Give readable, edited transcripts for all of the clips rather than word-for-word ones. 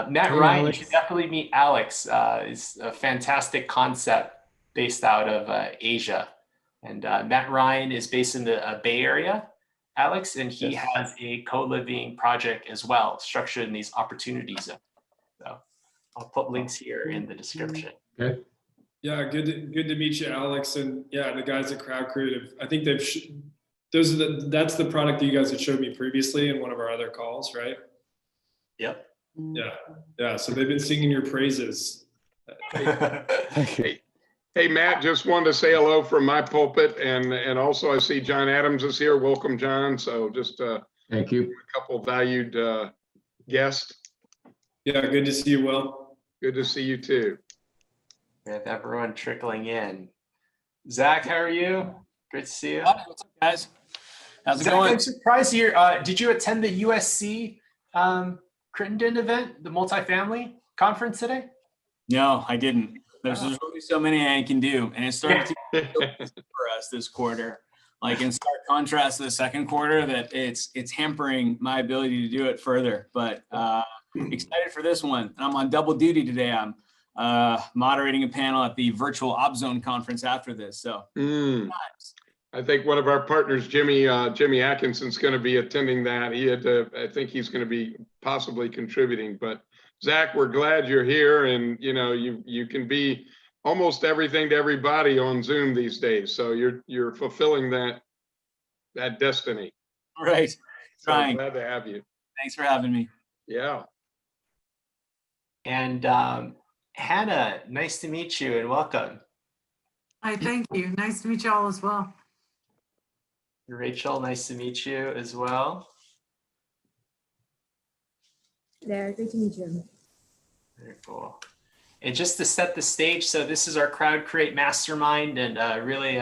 Matt Hey, Ryan, you should Alex. definitely meet Alex. It's a fantastic concept based out of Asia. And Matt Ryan is based in the Bay Area, Alex, and he Yes. has a co-living project as well, structured in these opportunity zones. So I'll put links here in the description. Okay. Yeah, good to meet you, Alex, and yeah, the guys at Crowdcreate. I think that's the product that you guys had showed me previously in one of our other calls, right? Yep. Yeah. So they've been singing your praises. Hey, hey, Matt, just wanted to say hello from my pulpit, and also I see John Adams is here. Welcome, John. So just Thank you. a couple valued guests. Yeah, good to see you, Will. Good to see you too. We have everyone trickling in. Zach, how are you? Great to see you. Hi, what's up, guys? How's it Zach, going? I'm surprised you. Did you attend the USC Crittenden event, the multifamily conference today? No, I didn't. There's only so many I can do, and it started to get for us this quarter. Like in stark contrast to the second quarter, that it's hampering my ability to do it further. But excited for this one. And I'm on double duty today. I'm moderating a panel at the virtual OpZone conference after this. So I think one of our partners, Jimmy Atkinson's going to be attending that. I think he's going to be possibly contributing. But Zach, we're glad you're here, and you can be almost everything to everybody on Zoom these days. So you're fulfilling that destiny. right, So trying. glad to have you. Thanks for having me. Yeah. And Hannah, nice to meet you and welcome. Hi, thank you. Nice to meet you all as well. Rachel, nice to meet you as well. There, great to meet you. Very cool. And just to set the stage, so this is our Crowdcreate Mastermind, and really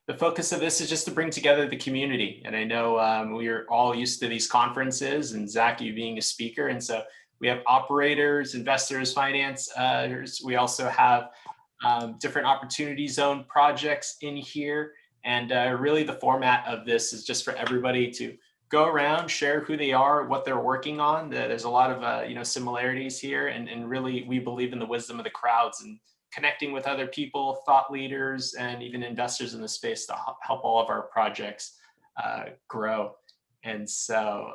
the focus of this is just to bring together the community. And I know we're all used to these conferences, and Zach, you being a speaker, and so we have operators, investors, financiers. We also have different opportunity zone projects in here. And really the format of this is just for everybody to go around, share who they are, what they're working on. There's a lot of similarities here, and really we believe in the wisdom of the crowds and connecting with other people, thought leaders, and even investors in the space to help all of our projects grow. And so,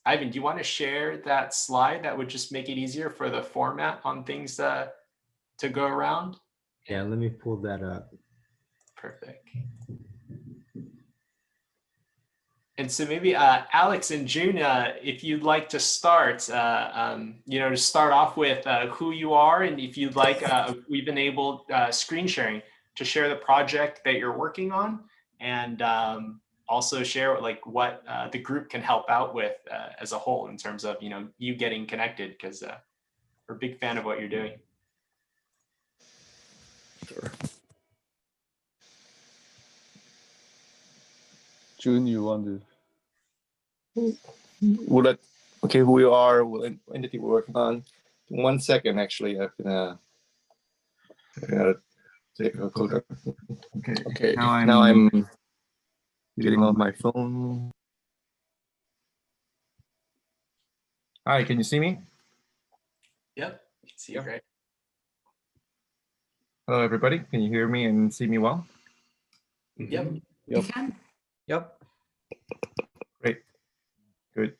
Ivan, do you want to share that slide that would just make it easier for the format on things to go around? Yeah, let me pull that up. Perfect. And so maybe Alex and June, if you'd like to start, to start off with who you are, and if you'd like, we've enabled screen sharing to share the project that you're working on, and also share like what the group can help out with as a whole in terms of you getting connected, because we're a big fan of what you're doing. Sure. June, you want to? Who we are, what entity we're working on. 1 second, actually, I'm gonna take a photo. Okay. Now I'm getting on my phone. Hi, can you see me? Yep, you can see you great. Hello, everybody. Can you hear me and see me well? Yep. You can? Yep. Great. Good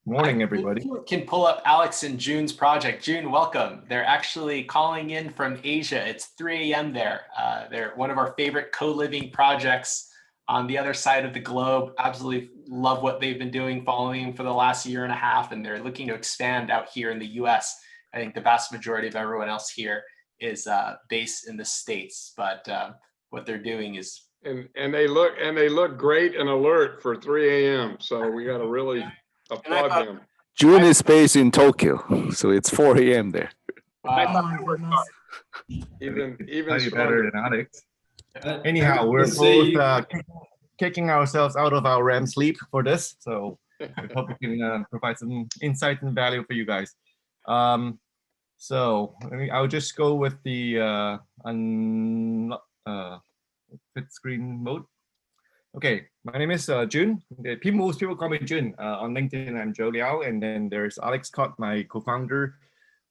morning, everybody. You can pull up Alex and June's project. June, welcome. They're actually calling in from Asia. It's 3 a.m. there. They're one of our favorite co-living projects on the other side of the globe. Absolutely love what they've been doing, following for the last year and a half, and they're looking to expand out here in the US. I think the vast majority of everyone else here is based in the States, but what they're doing is And they look great and alert for 3 a.m. So we got to really applaud them. June is based in Tokyo, so it's 4 a.m. there. Oh my goodness. Even Slightly stronger. better than Alex. Anyhow, we're both kicking ourselves out of our REM sleep for this, so I hope we can provide some insight and value for you guys. So I'll just go with the fit screen mode. Okay, my name is Jun. Most people call me Jun. On LinkedIn, I'm Joe Liao. And then there's Alex Scott, my co-founder,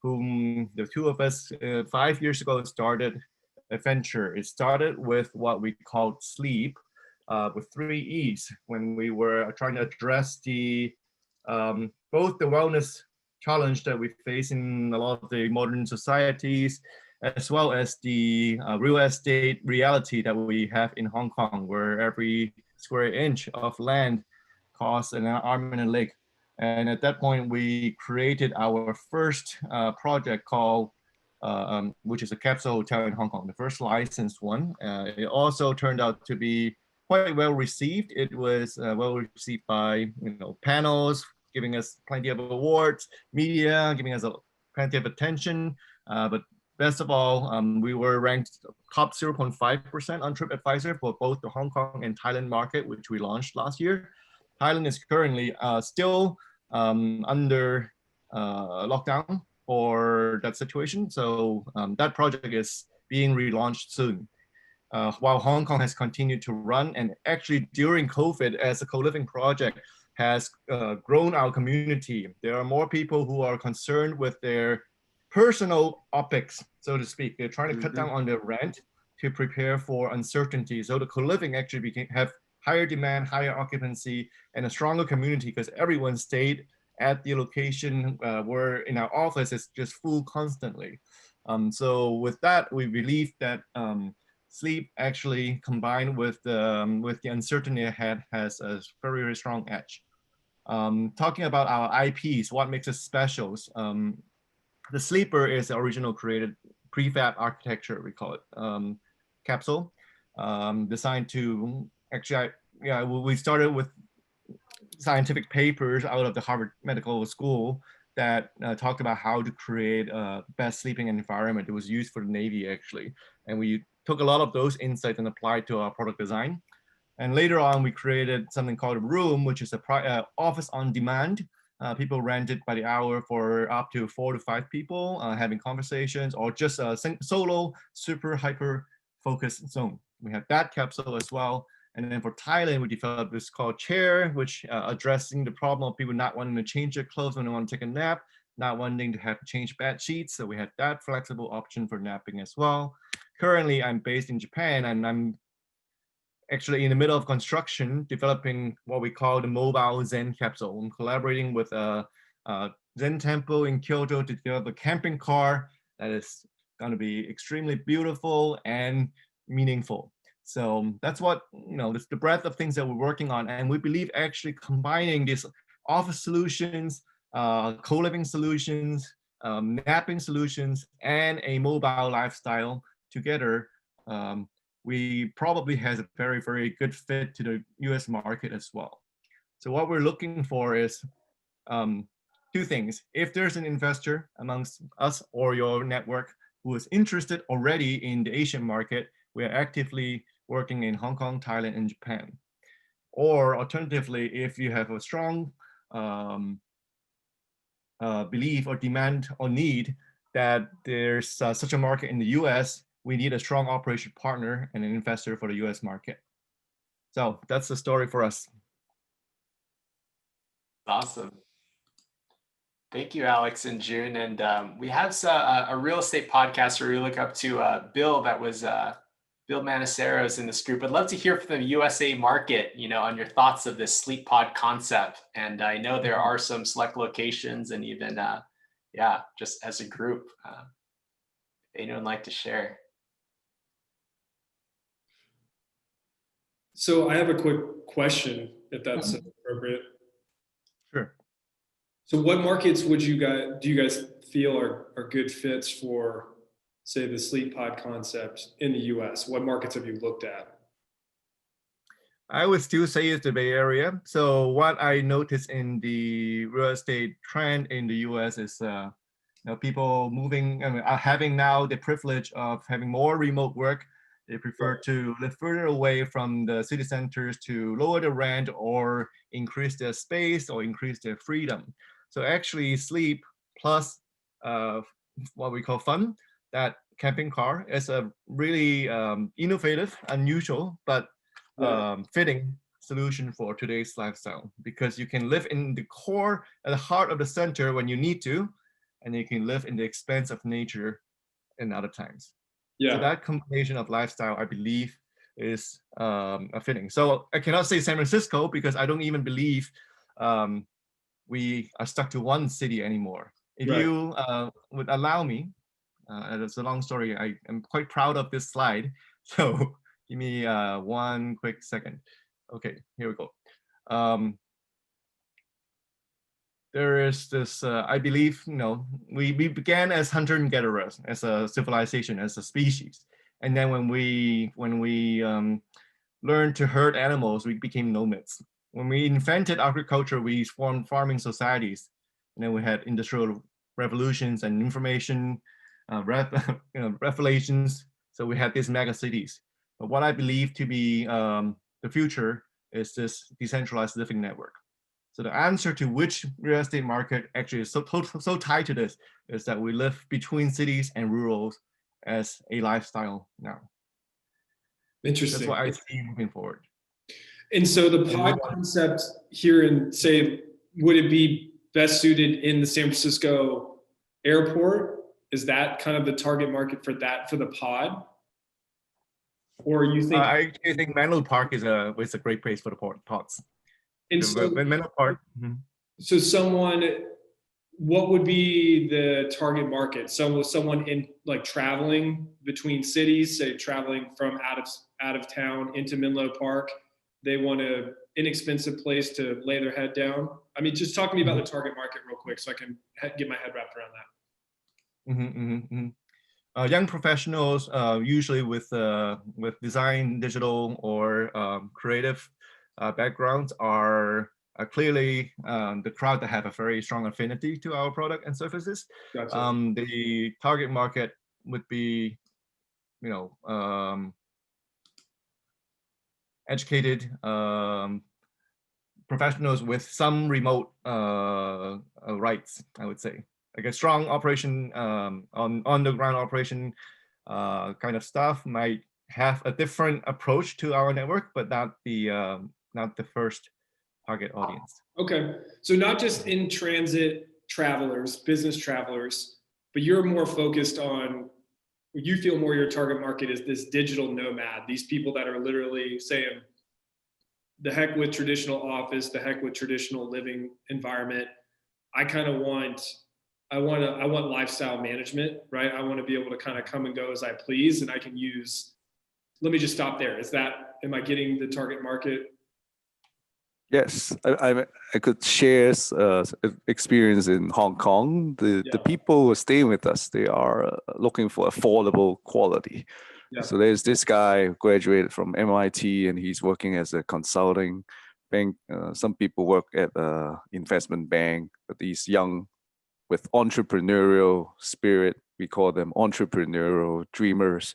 whom the two of us 5 years ago started a venture. It started with what we called Sleep, with 3 E's, when we were trying to address the both the wellness challenge that we face in a lot of the modern societies, as well as the real estate reality that we have in Hong Kong, where every square inch of land costs an arm and a leg. And at that point, we created our first project called, which is a capsule hotel in Hong Kong, the first licensed one. It also turned out to be quite well received. It was well received by panels, giving us plenty of awards, media giving us plenty of attention. But best of all, we were ranked top 0.5% on TripAdvisor for both the Hong Kong and Thailand market, which we launched last year. Thailand is currently still under lockdown for that situation. So that project is being relaunched soon. While Hong Kong has continued to run, and actually during COVID, as a co-living project, has grown our community. There are more people who are concerned with their personal OpEx, so to speak. They're trying to cut down on their rent to prepare for uncertainty. So the co-living actually have higher demand, higher occupancy, and a stronger community because everyone stayed at the location where in our office it's just full constantly. So with that, we believe that Sleep actually combined with the uncertainty ahead has a very, very strong edge. Talking about our IPs, what makes us special? The Sleeper is the original created prefab architecture, we call it, capsule, designed to actually, we started with scientific papers out of the Harvard Medical School that talked about how to create a best sleeping environment. It was used for the Navy actually. And we took a lot of those insights and applied to our product design. And later on, we created something called a room, which is a office on demand. People rent it by the hour for up to 4 to 5 people having conversations, or just a solo, super hyper focused zone. We have that capsule as well. And then for Thailand, we developed this called Chair, which addressing the problem of people not wanting to change their clothes when they want to take a nap, not wanting to have to change bed sheets. So we have that flexible option for napping as well. Currently, I'm based in Japan, and I'm actually in the middle of construction, developing what we call the mobile Zen Capsule. I'm collaborating with a Zen temple in Kyoto to develop a camping car that is going to be extremely beautiful and meaningful. So that's what, it's the breadth of things that we're working on. And we believe actually combining these office solutions, co-living solutions, napping solutions, and a mobile lifestyle together, we probably has a very, very good fit to the US market as well. So what we're looking for is 2 things. If there's an investor amongst us or your network who is interested already in the Asian market, we are actively working in Hong Kong, Thailand, and Japan. Or alternatively, if you have a strong belief or demand or need that there's such a market in the US, we need a strong operation partner and an investor for the US market. So that's the story for us. Awesome. Thank you, Alex and June. And we have a real estate podcast where we look up to Bill, that was Bill Manaseros in this group. I'd love to hear from the USA market, on your thoughts of this sleep pod concept. And I know there are some select locations and even, just as a group, if anyone would like to share. So I have a quick question, if that's appropriate. Sure. So what markets do you guys feel are good fits for, say, the sleep pod concept in the US? What markets have you looked at? I would still say it's the Bay Area. So what I noticed in the real estate trend in the US is people moving, having now the privilege of having more remote work. They prefer to live further away from the city centers to lower the rent or increase their space or increase their freedom. So actually Sleep plus what we call Fun, that camping car, is a really innovative, unusual, but fitting solution for today's lifestyle, because you can live in the core, at the heart of the center when you need to, and you can live in the expanse of nature in other times. So that combination of lifestyle, I believe, is a fitting. So I cannot say San Francisco because I don't even believe we are stuck to one city anymore. If you would allow me, and it's a long story, I am quite proud of this slide. So give me one quick second. Okay, here we go. There is this, I believe, we began as hunter and gatherers, as a civilization, as a species. And then when we learned to herd animals, we became nomads. When we invented agriculture, we formed farming societies. And then we had industrial revolutions and information revelations. So we had these mega cities. But what I believe to be the future is this decentralized living network. So the answer to which real estate market actually is so tied to this is that we live between cities and rurals as a lifestyle now. Interesting. That's what I see moving forward. And so the pod concept here in, say, would it be best suited in the San Francisco airport? Is that kind of the target market for the pod? Or you think? I think Menlo Park is a great place for the pods. And so, Menlo Park. So what would be the target market? So someone in like traveling between cities, say traveling from out of town into Menlo Park, they want an inexpensive place to lay their head down. I mean, just talk to me about the target market real quick so I can get my head wrapped around that. Young professionals, usually with design, digital, or creative backgrounds, are clearly the crowd that have a very strong affinity to our product and services. Gotcha. The target market would be, educated professionals with some remote rights, I would say. Like a strong operation, on the ground operation kind of staff might have a different approach to our network, but not the first target audience. Okay, so not just in transit travelers, business travelers, but you're more focused on, you feel more your target market is this digital nomad, these people that are literally saying, the heck with traditional office, the heck with traditional living environment. I want lifestyle management, right? I want to be able to kind of come and go as I please, and I can use, let me just stop there. Am I getting the target market? Yes, I could share experience in Hong Kong. The people who are staying with us, they are looking for affordable quality. Yeah. So there's this guy who graduated from MIT and he's working as a consulting bank. Some people work at an investment bank, but these young with entrepreneurial spirit, we call them entrepreneurial dreamers,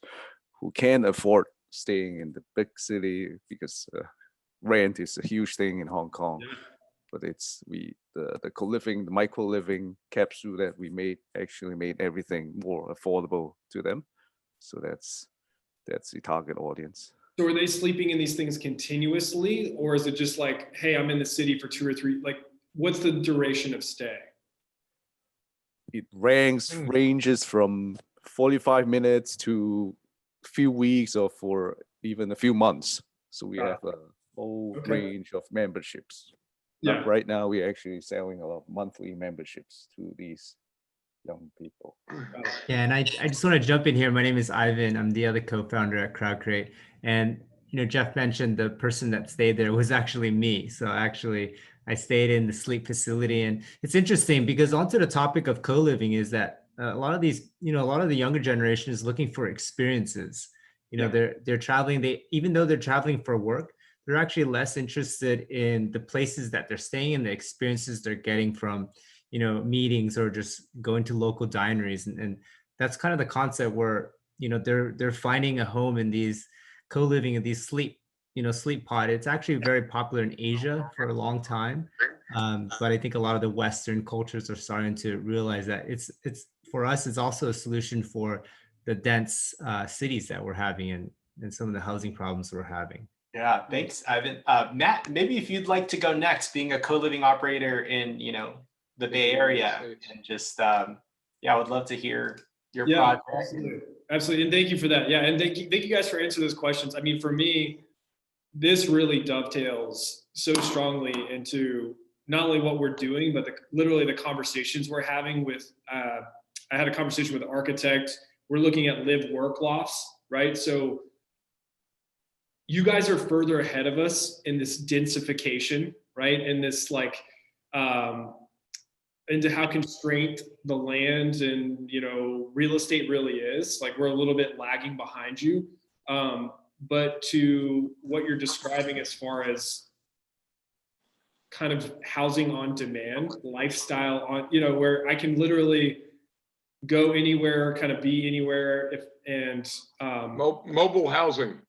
who can afford staying in the big city because rent is a huge thing in Hong Kong. Yeah. But it's the Coliving, the micro living capsule that we made actually made everything more affordable to them. So that's the target audience. So are they sleeping in these things continuously, or is it just like, hey, I'm in the city for 2 or 3, like what's the duration of stay? It ranges from 45 minutes to a few weeks or for even a few months. So we have a whole range of memberships. Yeah. Right now, we're actually selling a lot of monthly memberships to these young people. Yeah, and I just want to jump in here. My name is Ivan. I'm the other co-founder at Crowdcreate. And Jeff mentioned the person that stayed there was actually me. So actually, I stayed in the sleep facility. And it's interesting because onto the topic of co-living is that a lot of these, a lot of the younger generation is looking for experiences. They're traveling. Even though they're traveling for work, they're actually less interested in the places that they're staying and the experiences they're getting from, meetings or just going to local dineries. And that's kind of the concept where, they're finding a home in these co-living in these sleep pod. It's actually very popular in Asia for a long time. But I think a lot of the Western cultures are starting to realize that it's for us, it's also a solution for the dense cities that we're having and some of the housing problems we're having. Yeah, thanks, Ivan. Matt, maybe if you'd like to go next, being a co-living operator in, the Bay Area, and just, I would love to hear your project. Absolutely. And thank you for that. Yeah. And thank you guys for answering those questions. I mean, for me, this really dovetails so strongly into not only what we're doing, but literally the conversations we're having with, I had a conversation with an architect. We're looking at live work lofts, right? So you guys are further ahead of us in this densification, right? And this into how constrained the land and, real estate really is. Like, we're a little bit lagging behind you. But to what you're describing as far as kind of housing on demand, lifestyle on, where I can literally go anywhere, kind of be anywhere, mobile housing.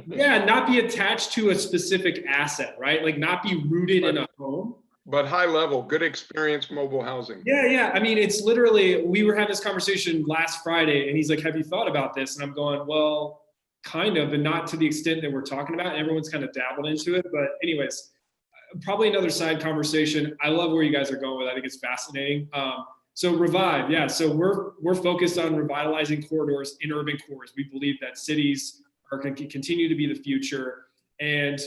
Yeah, not be attached to a specific asset, right? Like, not be rooted in a home. But high level, good experience mobile housing. Yeah. I mean, it's literally, we were having this conversation last Friday, and he's like, have you thought about this? And I'm going, well, kind of, and not to the extent that we're talking about. Everyone's kind of dabbled into it. But anyways, probably another side conversation. I love where you guys are going with it. I think it's fascinating. So Revive, yeah. So we're focused on revitalizing corridors in urban cores. We believe that cities are going to continue to be the future. And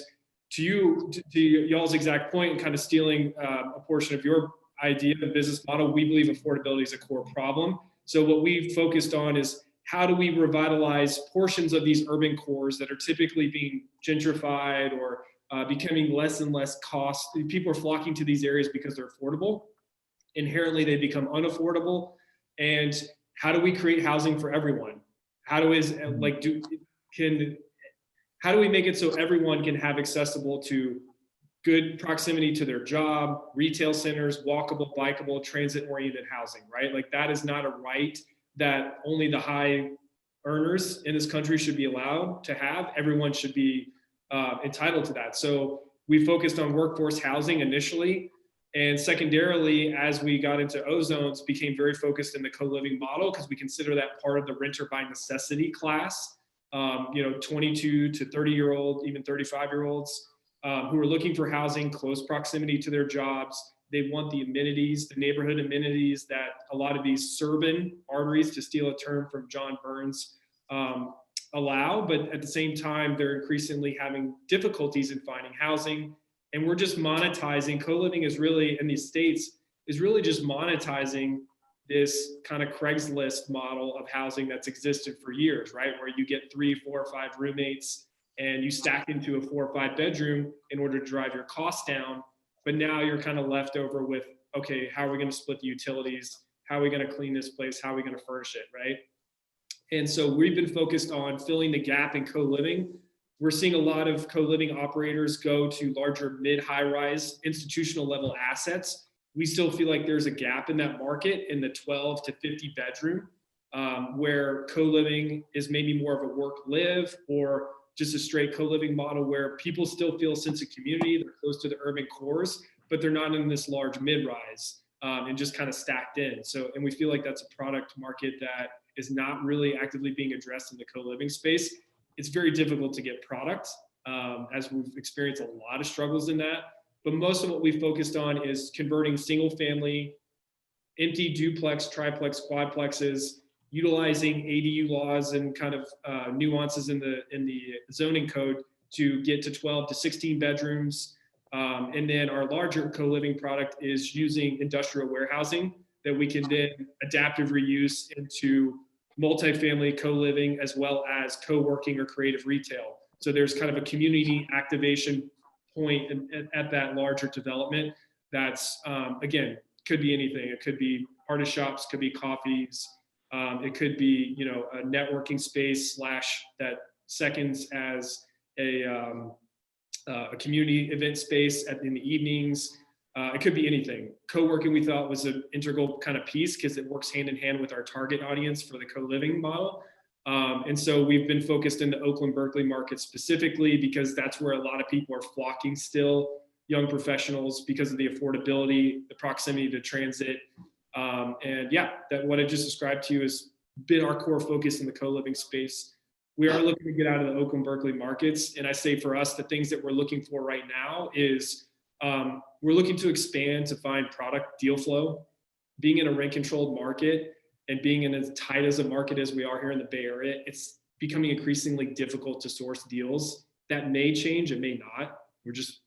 to y'all's exact point, and kind of stealing a portion of your idea of business model, we believe affordability is a core problem. So what we've focused on is, how do we revitalize portions of these urban cores that are typically being gentrified or becoming less and less cost? People are flocking to these areas because they're affordable. Inherently, they become unaffordable. And how do we create housing for everyone? How do we make it so everyone can have accessible to good proximity to their job, retail centers, walkable, bikeable, transit-oriented housing, right? Like, that is not a right that only the high earners in this country should be allowed to have. Everyone should be entitled to that. So we focused on workforce housing initially, and secondarily, as we got into O-zones, became very focused in the co-living model, because we consider that part of the renter by necessity class. 22 to 30-year-old, even 35-year-olds who are looking for housing, close proximity to their jobs. They want the amenities, the neighborhood amenities that a lot of these suburban arteries, to steal a term from John Burns, allow. But at the same time, they're increasingly having difficulties in finding housing. And we're just monetizing. Co-living is really, in these states, is really just monetizing this kind of Craigslist model of housing that's existed for years, right? Where you get 3, 4, or 5 roommates and you stack into a 4 or 5 bedroom in order to drive your costs down. But now you're kind of left over with, okay, how are we going to split the utilities? How are we going to clean this place? How are we going to furnish it, right? And so we've been focused on filling the gap in co-living. We're seeing a lot of co-living operators go to larger mid-high rise institutional level assets. We still feel like there's a gap in that market in the 12 to 50 bedroom, where co-living is maybe more of a work-live, or just a straight co-living model where people still feel a sense of community. They're close to the urban cores, but they're not in this large mid-rise and just kind of stacked in. So, and we feel like that's a product market that is not really actively being addressed in the co-living space. It's very difficult to get product, as we've experienced a lot of struggles in that. But most of what we focused on is converting single family, empty duplex, triplex, quadplexes, utilizing ADU laws and kind of nuances in the zoning code to get to 12 to 16 bedrooms. And then our larger co-living product is using industrial warehousing that we can then adaptive reuse into multifamily co-living, as well as co-working or creative retail. So there's kind of a community activation point at that larger development. That's, again, could be anything. It could be artist shops, could be coffees. It could be, a networking space / that seconds as a community event space in the evenings. It could be anything. Co-working, we thought, was an integral kind of piece because it works hand in hand with our target audience for the co-living model. And so we've been focused in the Oakland, Berkeley market specifically because that's where a lot of people are flocking still, young professionals, because of the affordability, the proximity to transit. And yeah, that what I just described to you has been our core focus in the co-living space. we are looking to get out of the Oakland, Berkeley markets. And I say for us, the things that we're looking for right now is we're looking to expand to find product deal flow. Being in a rent controlled market and being in as tight as a market as we are here in the Bay Area, it's becoming increasingly difficult to source deals. That may change, it may not.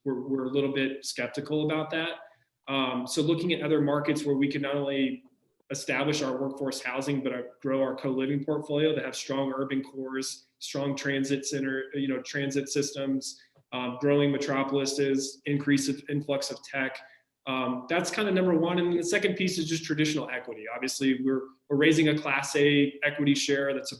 We're a little bit skeptical about that. So looking at other markets where we can not only establish our workforce housing, but grow our co-living portfolio that have strong urban cores, strong transit systems, growing metropolises, influx of tech. That's kind of number one. And then the second piece is just traditional equity. Obviously, we're raising a Class A equity share that's a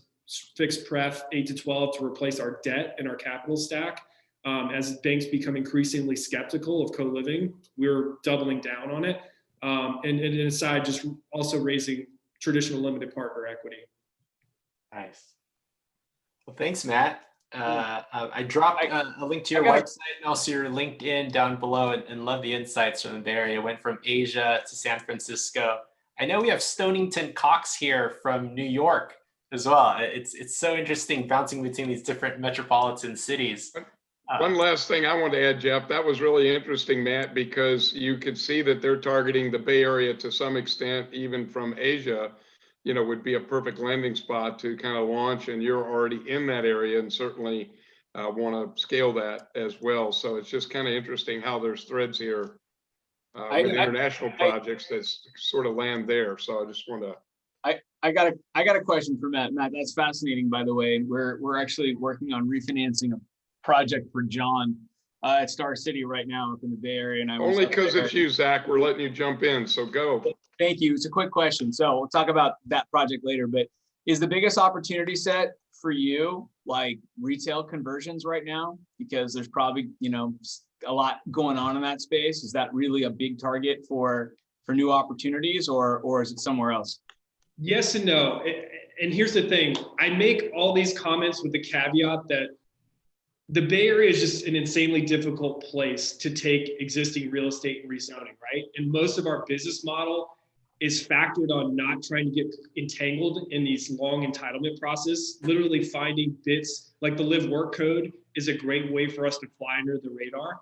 fixed pref 8 to 12 to replace our debt in our capital stack. As banks become increasingly skeptical of co-living, we're doubling down on it. And aside, just also raising traditional limited partner equity. Nice. Well, thanks, Matt. I dropped a link to your website and also your LinkedIn down below, and love the insights from the Bay Area. Went from Asia to San Francisco. I know we have Stonington Cox here from New York as well. It's so interesting bouncing between these different metropolitan cities. One last thing I want to add, Jeff, that was really interesting, Matt, because you could see that they're targeting the Bay Area to some extent, even from Asia, would be a perfect landing spot to kind of launch, and you're already in that area and certainly want to scale that as well. So it's just kind of interesting how there's threads here with international projects that sort of land there. So I just want to. I got a question for Matt. Matt, that's fascinating, by the way. We're actually working on refinancing a project for John at Star City right now up in the Bay Area. And only because it's you, Zach, we're letting you jump in. So go. Thank you. It's a quick question. So we'll talk about that project later, but is the biggest opportunity set for you like retail conversions right now? Because there's probably, a lot going on in that space. Is that really a big target for new opportunities, or is it somewhere else? Yes and no. And here's the thing. I make all these comments with the caveat that the Bay Area is just an insanely difficult place to take existing real estate and rezoning, right? And most of our business model is factored on not trying to get entangled in these long entitlement process. Literally finding bits like the live work code is a great way for us to fly under the radar.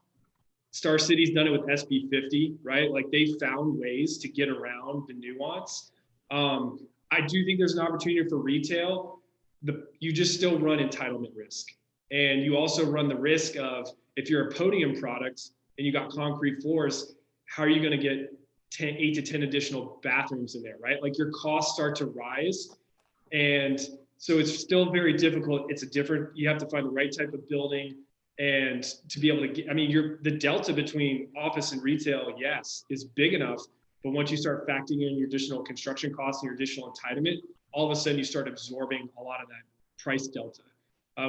Star City's done it with SB 50, right? Like they found ways to get around the nuance. I do think there's an opportunity for retail. You just still run entitlement risk. And you also run the risk of, if you're a podium product and you got concrete floors, how are you going to get 8 to 10 additional bathrooms in there, right? Like your costs start to rise. And so it's still very difficult. You have to find the right type of building and to be able to get, the delta between office and retail, yes, is big enough. But once you start factoring in your additional construction costs and your additional entitlement, all of a sudden you start absorbing a lot of that price delta.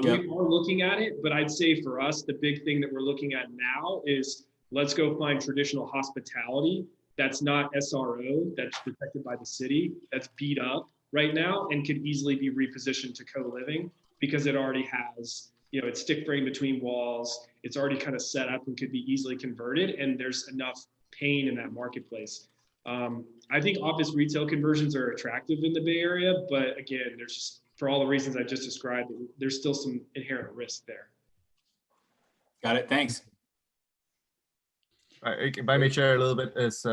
We are looking at it, but I'd say for us, the big thing that we're looking at now is let's go find traditional hospitality that's not SRO, that's protected by the city, that's beat up right now and could easily be repositioned to co-living because it already has, it's stick frame between walls, it's already kind of set up and could be easily converted, and there's enough pain in that marketplace. I think office retail conversions are attractive in the Bay Area, but again, there's just, for all the reasons I just described, there's still some inherent risk there. Got it. Thanks. If I may share a little bit, is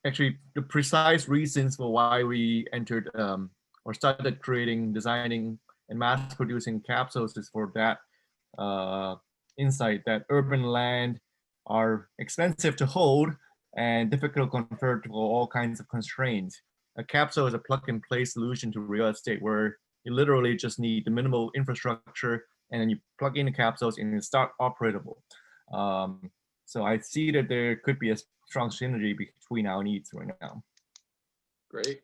actually the precise reasons for why we entered or started creating, designing, and mass producing capsules is for that insight that urban land are expensive to hold and difficult to convert to all kinds of constraints. A capsule is a plug-and-play solution to real estate where you literally just need the minimal infrastructure and then you plug in the capsules and it start operable. So I see that there could be a strong synergy between our needs right now. Great.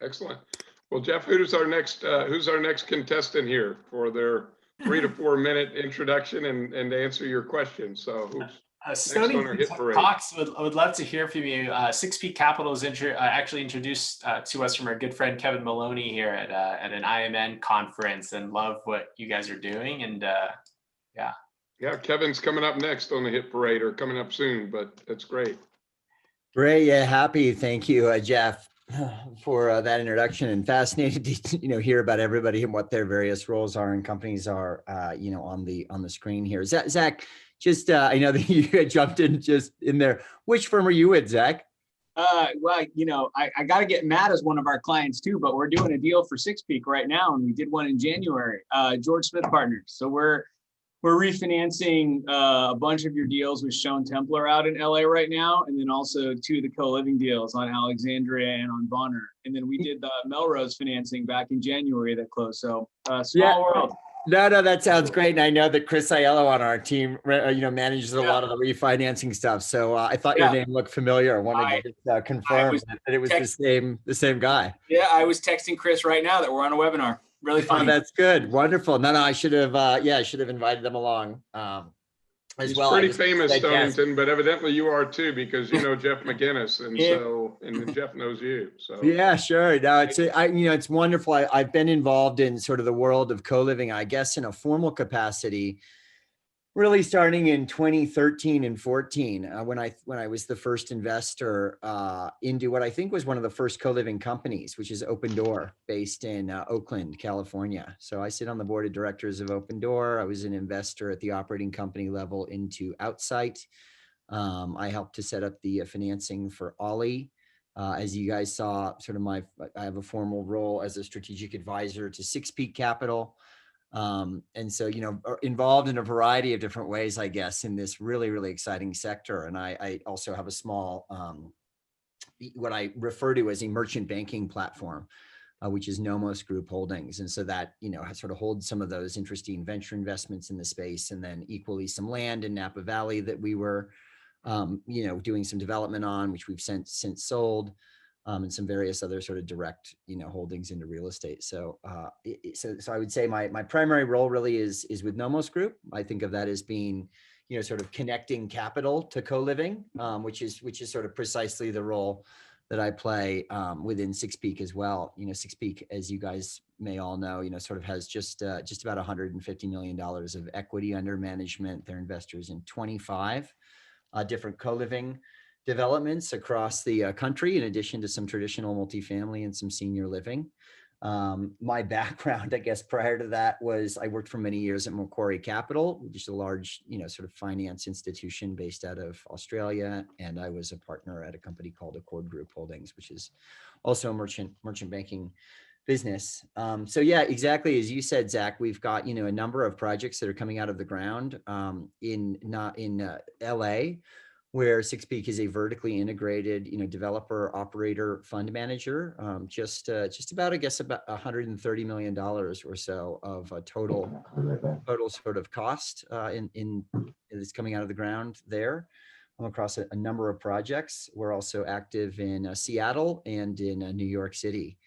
Excellent. Well, Jeff, who's our next contestant here for their 3 to 4 minute introduction and to answer your question? So who's Stonington Cox would love to hear from you. 6P Capital is actually introduced to us from our good friend Kevin Maloney here at an IMN conference, and love what you guys are doing. And yeah, Kevin's coming up next on the hit parade, or coming up soon, but that's great. Great, yeah, happy. Thank you, Jeff. for that introduction, and fascinated to hear about everybody and what their various roles are and companies are on the screen here. Zach, just I know that you had jumped in just in there. Which firm are you with, Zach? Well, I got to get Matt as one of our clients too, but we're doing a deal for Six Peak right now, and we did one in January. George Smith Partners. So we're refinancing a bunch of your deals with Schoen Templar out in LA right now, and then also two of the co-living deals on Alexandria and on Bonner. And then we did the Melrose financing back in January that closed. So small world. No, that sounds great. And I know that Chris Aiello on our team, manages a lot of the refinancing stuff. So I thought your name looked familiar. I wanted to just confirm that it was the same guy. Yeah, I was texting Chris right now that we're on a webinar. Really funny. Oh, that's good. Wonderful. No, I should have, I should have invited them along as He's well. pretty famous, Stonington, but evidently you are too, because you know Jeff McGinnis, and and Jeff knows you. So yeah, sure. No, it's wonderful. I've been involved in sort of the world of co-living, I guess, in a formal capacity, really starting in 2013 and 14, when I was the first investor into what I think was one of the first co-living companies, which is Open Door, based in Oakland, California. So I sit on the board of directors of Open Door. I was an investor at the operating company level into Outsight. I helped to set up the financing for Ollie. As you guys saw, I have a formal role as a strategic advisor to Six Peak Capital. And so, involved in a variety of different ways, I guess, in this really, really exciting sector. And I also have a small, what I refer to as a merchant banking platform, which is Nomos Group Holdings. And so that, sort of holds some of those interesting venture investments in the space, and then equally some land in Napa Valley that we were, doing some development on, which we've since sold. And some various other sort of direct, holdings into real estate. So, so I would say my primary role really is with Nomos Group. I think of that as being, sort of connecting capital to co-living, which is sort of precisely the role that I play within Six Peak as well. Six Peak, as you guys may all know, sort of has just about $150 million of equity under management. They're investors in 25 different co-living developments across the country, in addition to some traditional multifamily and some senior living. My background, I guess, prior to that was I worked for many years at Macquarie Capital, which is a large, sort of finance institution based out of Australia. And I was a partner at a company called Accord Group Holdings, which is also a merchant banking business. So yeah, exactly as you said, Zach, we've got, a number of projects that are coming out of the ground in LA, where Six Peak is a vertically integrated, developer, operator, fund manager. Just about, I guess, about $130 million or so of total sort of cost is coming out of the ground there across a number of projects. We're also active in Seattle and in New York City.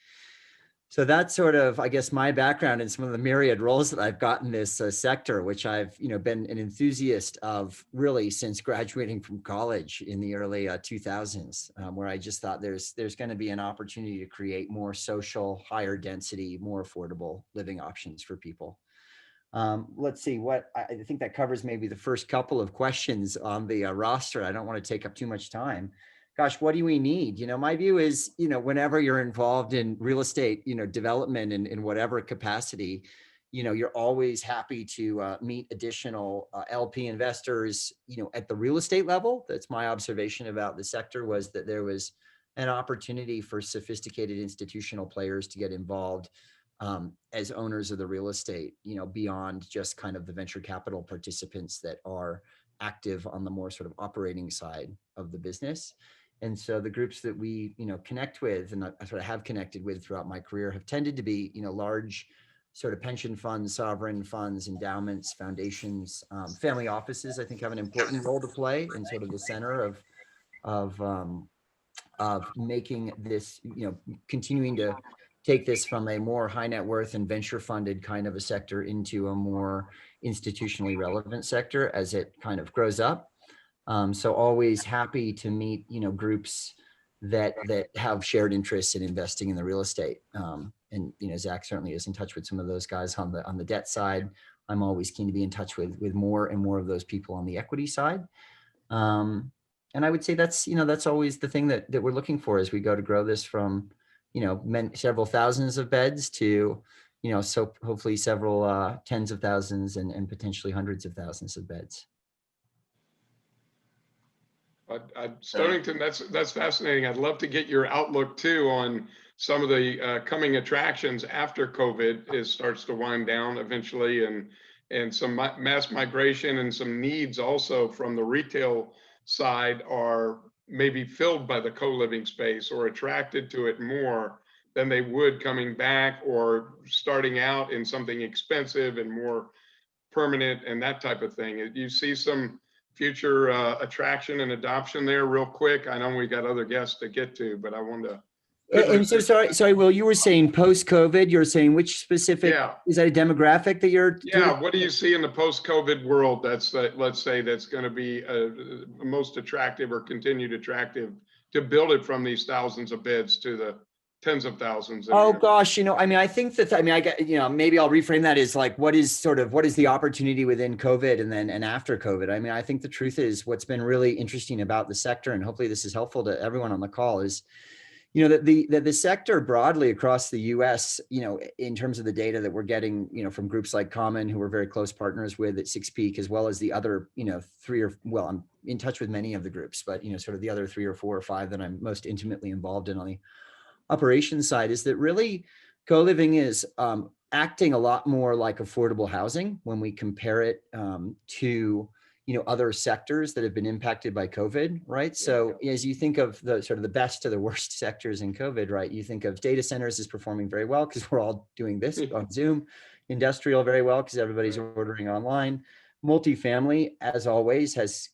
So that's sort of, I guess, my background in some of the myriad roles that I've got in this sector, which I've, been an enthusiast of really since graduating from college in the early 2000s, where I just thought there's going to be an opportunity to create more social, higher density, more affordable living options for people. Let's see what I think that covers maybe the first couple of questions on the roster. I don't want to take up too much time. Gosh, what do we need? My view is, whenever you're involved in real estate, development in whatever capacity, you're always happy to meet additional LP investors, at the real estate level. That's my observation about the sector, was that there was an opportunity for sophisticated institutional players to get involved as owners of the real estate, beyond just kind of the venture capital participants that are active on the more sort of operating side of the business. And so the groups that we, connect with, and I sort of have connected with throughout my career, have tended to be, large sort of pension funds, sovereign funds, endowments, foundations, family offices. I think have an important role to play in sort of the center of making this, continuing to take this from a more high net worth and venture funded kind of a sector into a more institutionally relevant sector as it kind of grows up. So always happy to meet, groups that have shared interests in investing in the real estate. And, Zach certainly is in touch with some of those guys on the debt side. I'm always keen to be in touch with more and more of those people on the equity side. And I would say that's, that's always the thing that we're looking for as we go to grow this from, several thousands of beds to, so hopefully several tens of thousands and potentially hundreds of thousands of beds. Stonington, that's fascinating. I'd love to get your outlook too on some of the coming attractions after COVID starts to wind down eventually, and some mass migration and some needs also from the retail side are maybe filled by the co-living space or attracted to it more than they would coming back or starting out in something expensive and more permanent and that type of thing. You see some future attraction and adoption there real quick? I know we got other guests to get to, but I wanted to. And so sorry, Will, you were saying post-COVID, you're saying which specific, is that a demographic that you're? Yeah, what do you see in the post-COVID world that's, let's say, that's going to be most attractive or continued attractive to build it from these thousands of beds to the tens of thousands? Oh gosh, I think that, I get, maybe I'll reframe that as like, what is the opportunity within COVID and after COVID? I think the truth is what's been really interesting about the sector, and hopefully this is helpful to everyone on the call, is that the sector broadly across the US, in terms of the data that we're getting, from groups like Common, who we're very close partners with at Six Peak, as well as the other, I'm in touch with many of the groups, but, sort of the other 3 or 4 or 5 that I'm most intimately involved in on the operations side, is that really co-living is acting a lot more like affordable housing when we compare it to other sectors that have been impacted by COVID, right? So as you think of the sort of the best to the worst sectors in COVID, right? You think of data centers as performing very well because we're all doing this on Zoom, industrial very well because everybody's ordering online. Multifamily, as always, has,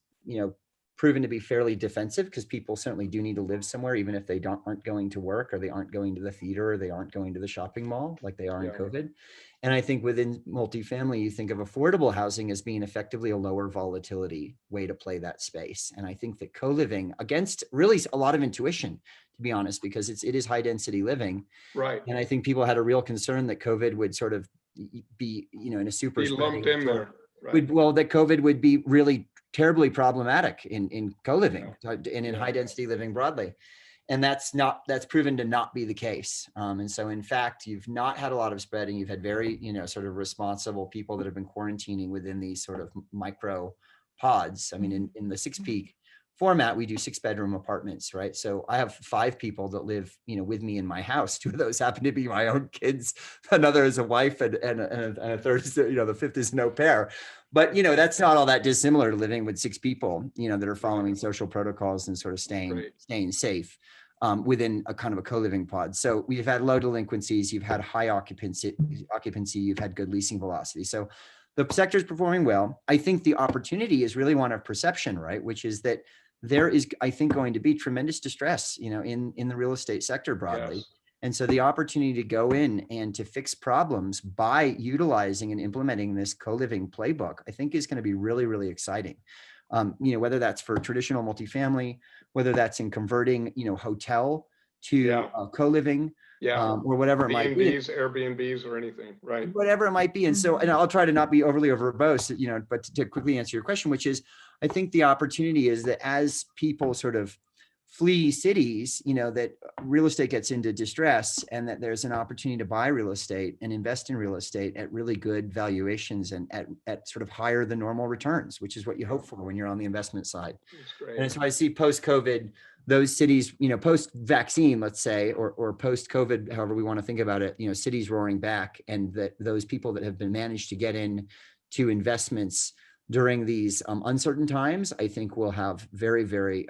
proven to be fairly defensive because people certainly do need to live somewhere, even if they aren't going to work, or they aren't going to the theater, or they aren't going to the shopping mall like they are in COVID. And I think within multifamily, you think of affordable housing as being effectively a lower volatility way to play that space. And I think that co-living, against really a lot of intuition, to be honest, because it is high density living. Right. And I think people had a real concern that COVID would sort of be, in a super be lumped in there. Right. That COVID would be really terribly problematic in co-living and in high density living broadly. And that's proven to not be the case. And so in fact, you've not had a lot of spreading. You've had very, sort of responsible people that have been quarantining within these sort of micro pods. In the Six Peak format, we do 6-bedroom apartments, right? So I have 5 people that live, with me in my house. 2 of those happen to be my own kids. Another is a wife, and a third is, the 5th is an au pair. But, that's not all that dissimilar to living with 6 people, that are following social protocols and sort of staying safe within a kind of a co-living pod. So we've had low delinquencies, you've had high occupancy, you've had good leasing velocity. So the sector is performing well. I think the opportunity is really one of perception, right? Which is that there is, I think, going to be tremendous distress, in the real estate sector broadly. Yes. And so the opportunity to go in and to fix problems by utilizing and implementing this co-living playbook, I think is going to be really, really exciting. Whether that's for traditional multifamily, whether that's in converting, hotel to co-living, or whatever it might be. Airbnbs or anything, right? Whatever it might be. And so, and I'll try to not be overly verbose, but to quickly answer your question, which is, I think the opportunity is that as people sort of flee cities, that real estate gets into distress, and that there's an opportunity to buy real estate and invest in real estate at really good valuations and at sort of higher than normal returns, which is what you hope for when you're on the investment side. And so I see post-COVID, those cities, post-vaccine, let's say, or post-COVID, however we want to think about it, cities roaring back, and that those people that have been managed to get in to investments during these uncertain times, I think will have very, very,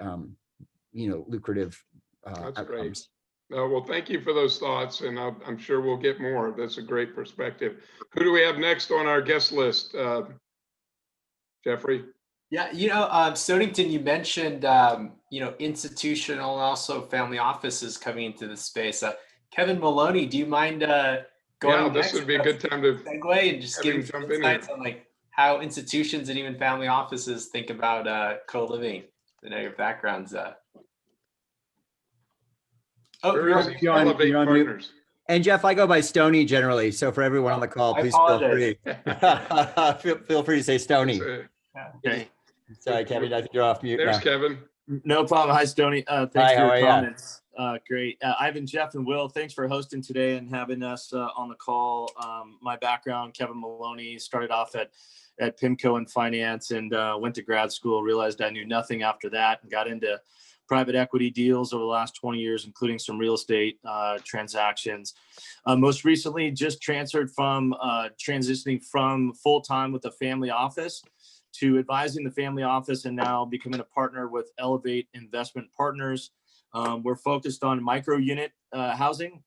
lucrative That's outcomes. Great. Well, thank you for those thoughts, and I'm sure we'll get more. That's a great perspective. Who do we have next on our guest list? Jeffrey? Yeah, Stonington, you mentioned, institutional and also family offices coming into the space. Kevin Maloney, do you mind going Yeah, this next? would be a good time to segue and just give some insights on like how institutions and even family offices think about co-living. I know your background's You're on mute. And Jeff, I go by Stony generally. So for everyone on the call, please feel free. feel free to say Stony. Okay. Sorry, Kevin, I think you're off mute There's now. Kevin. No problem. Hi, Stoney. Thanks Hi, for how your are ya? comments. Great. Ivan, Jeff, and Will, thanks for hosting today and having us on the call. My background, Kevin Maloney, started off at PIMCO in finance and went to grad school, realized I knew nothing after that and got into private equity deals over the last 20 years, including some real estate transactions. Most recently, just transitioning from full-time with a family office to advising the family office and now becoming a partner with Elevate Investment Partners. We're focused on micro unit housing.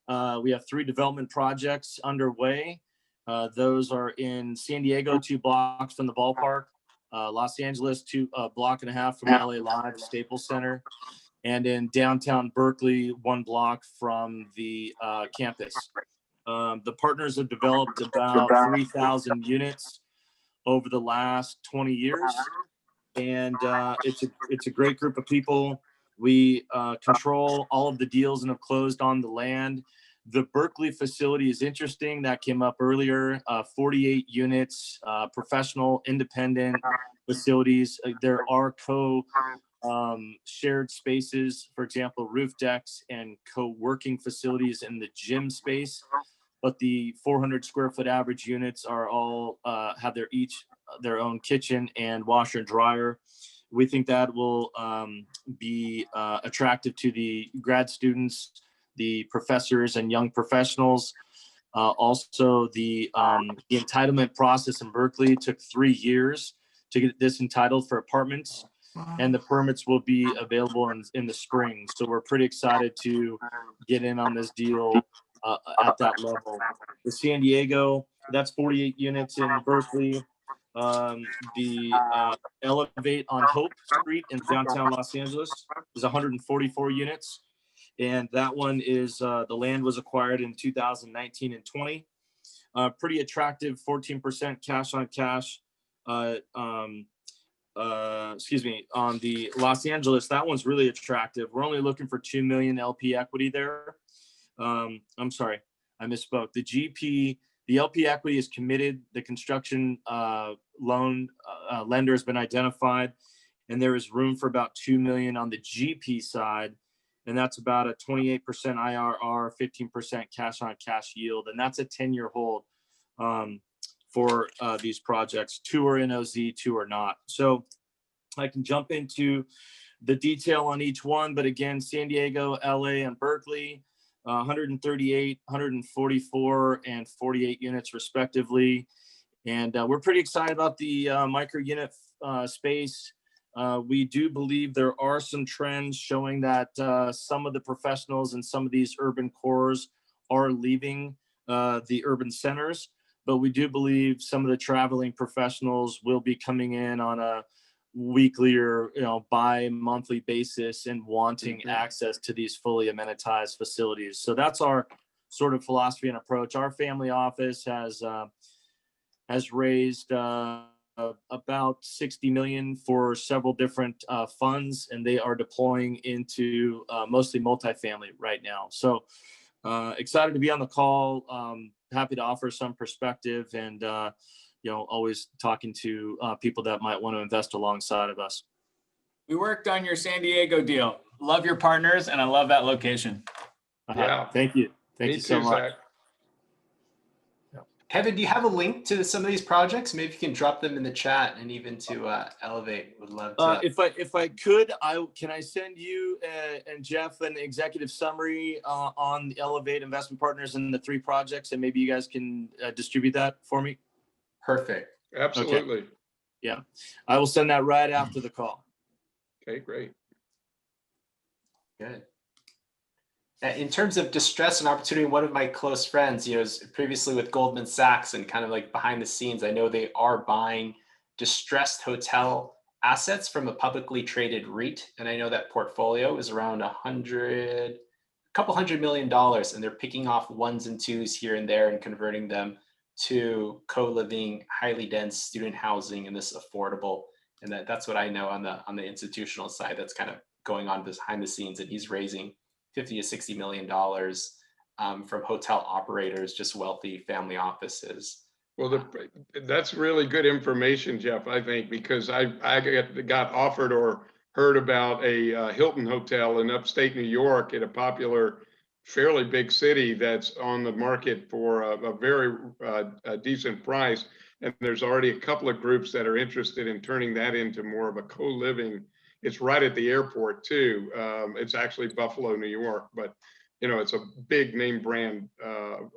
We have 3 development projects underway. Those are in San Diego, 2 blocks from the ballpark, Los Angeles, 2.5 blocks from LA Live Staples Center, and in downtown Berkeley, 1 block from the campus. The partners have developed about 3,000 units over the last 20 years. And it's a great group of people. We control all of the deals and have closed on the land. The Berkeley facility is interesting. That came up earlier. 48 units, professional, independent facilities. There are shared spaces, for example, roof decks and co-working facilities in the gym space. But the 400 square foot average units are all have their own kitchen and washer and dryer. We think that will be attractive to the grad students, the professors and young professionals. Also, the entitlement process in Berkeley took 3 years to get this entitled for apartments, and the permits will be available in the spring. So we're pretty excited to get in on this deal at that level. The San Diego, that's 48 units in Berkeley. The Elevate on Hope Street in downtown Los Angeles is 144 units. And that one is, the land was acquired in 2019 and 20. Pretty attractive, 14% cash on cash. On the Los Angeles, that one's really attractive. We're only looking for 2 million LP equity there. I'm sorry, I misspoke. The LP equity is committed. The construction loan lender has been identified, and there is room for about 2 million on the GP side. And that's about a 28% IRR, 15% cash on cash yield. And that's a 10-year hold for these projects. 2 are in OZ, 2 are not. So I can jump into the detail on each one. But again, San Diego, LA, and Berkeley, 138, 144, and 48 units respectively. And we're pretty excited about the micro unit space. We do believe there are some trends showing that some of the professionals in some of these urban cores are leaving the urban centers, but we do believe some of the traveling professionals will be coming in on a weekly or bi-monthly basis and wanting access to these fully amenitized facilities. So that's our sort of philosophy and approach. Our family office has raised about 60 million for several different funds, and they are deploying into mostly multifamily right now. So excited to be on the call. Happy to offer some perspective, and always talking to people that might want to invest alongside of us. We worked on your San Diego deal. Love your partners, and I love that location. Yeah. Thank you. Thank Me you so too, much. Zach. Kevin, do you have a link to some of these projects? Maybe you can drop them in the chat, and even to Elevate. Would love to. If I could, can I send you and Jeff an executive summary on the Elevate Investment Partners and the 3 projects, and maybe you guys can distribute that for me? Perfect. Absolutely. Okay. Yeah, I will send that right after the call. Okay, great. Good. In terms of distress and opportunity, one of my close friends, is previously with Goldman Sachs, and kind of like behind the scenes, I know they are buying distressed hotel assets from a publicly traded REIT. And I know that portfolio is around a couple $100 million, and they're picking off 1s and 2s here and there and converting them to co-living, highly dense student housing, and this affordable. And that's what I know on the institutional side that's kind of going on behind the scenes. And he's raising $50 to $60 million from hotel operators, just wealthy family offices. Well, that's really good information, Jeff, I think, because I got offered or heard about a Hilton hotel in upstate New York at a popular, fairly big city that's on the market for a very decent price. And there's already a couple of groups that are interested in turning that into more of a co-living. It's right at the airport too. It's actually Buffalo, New York, but you know, it's a big name brand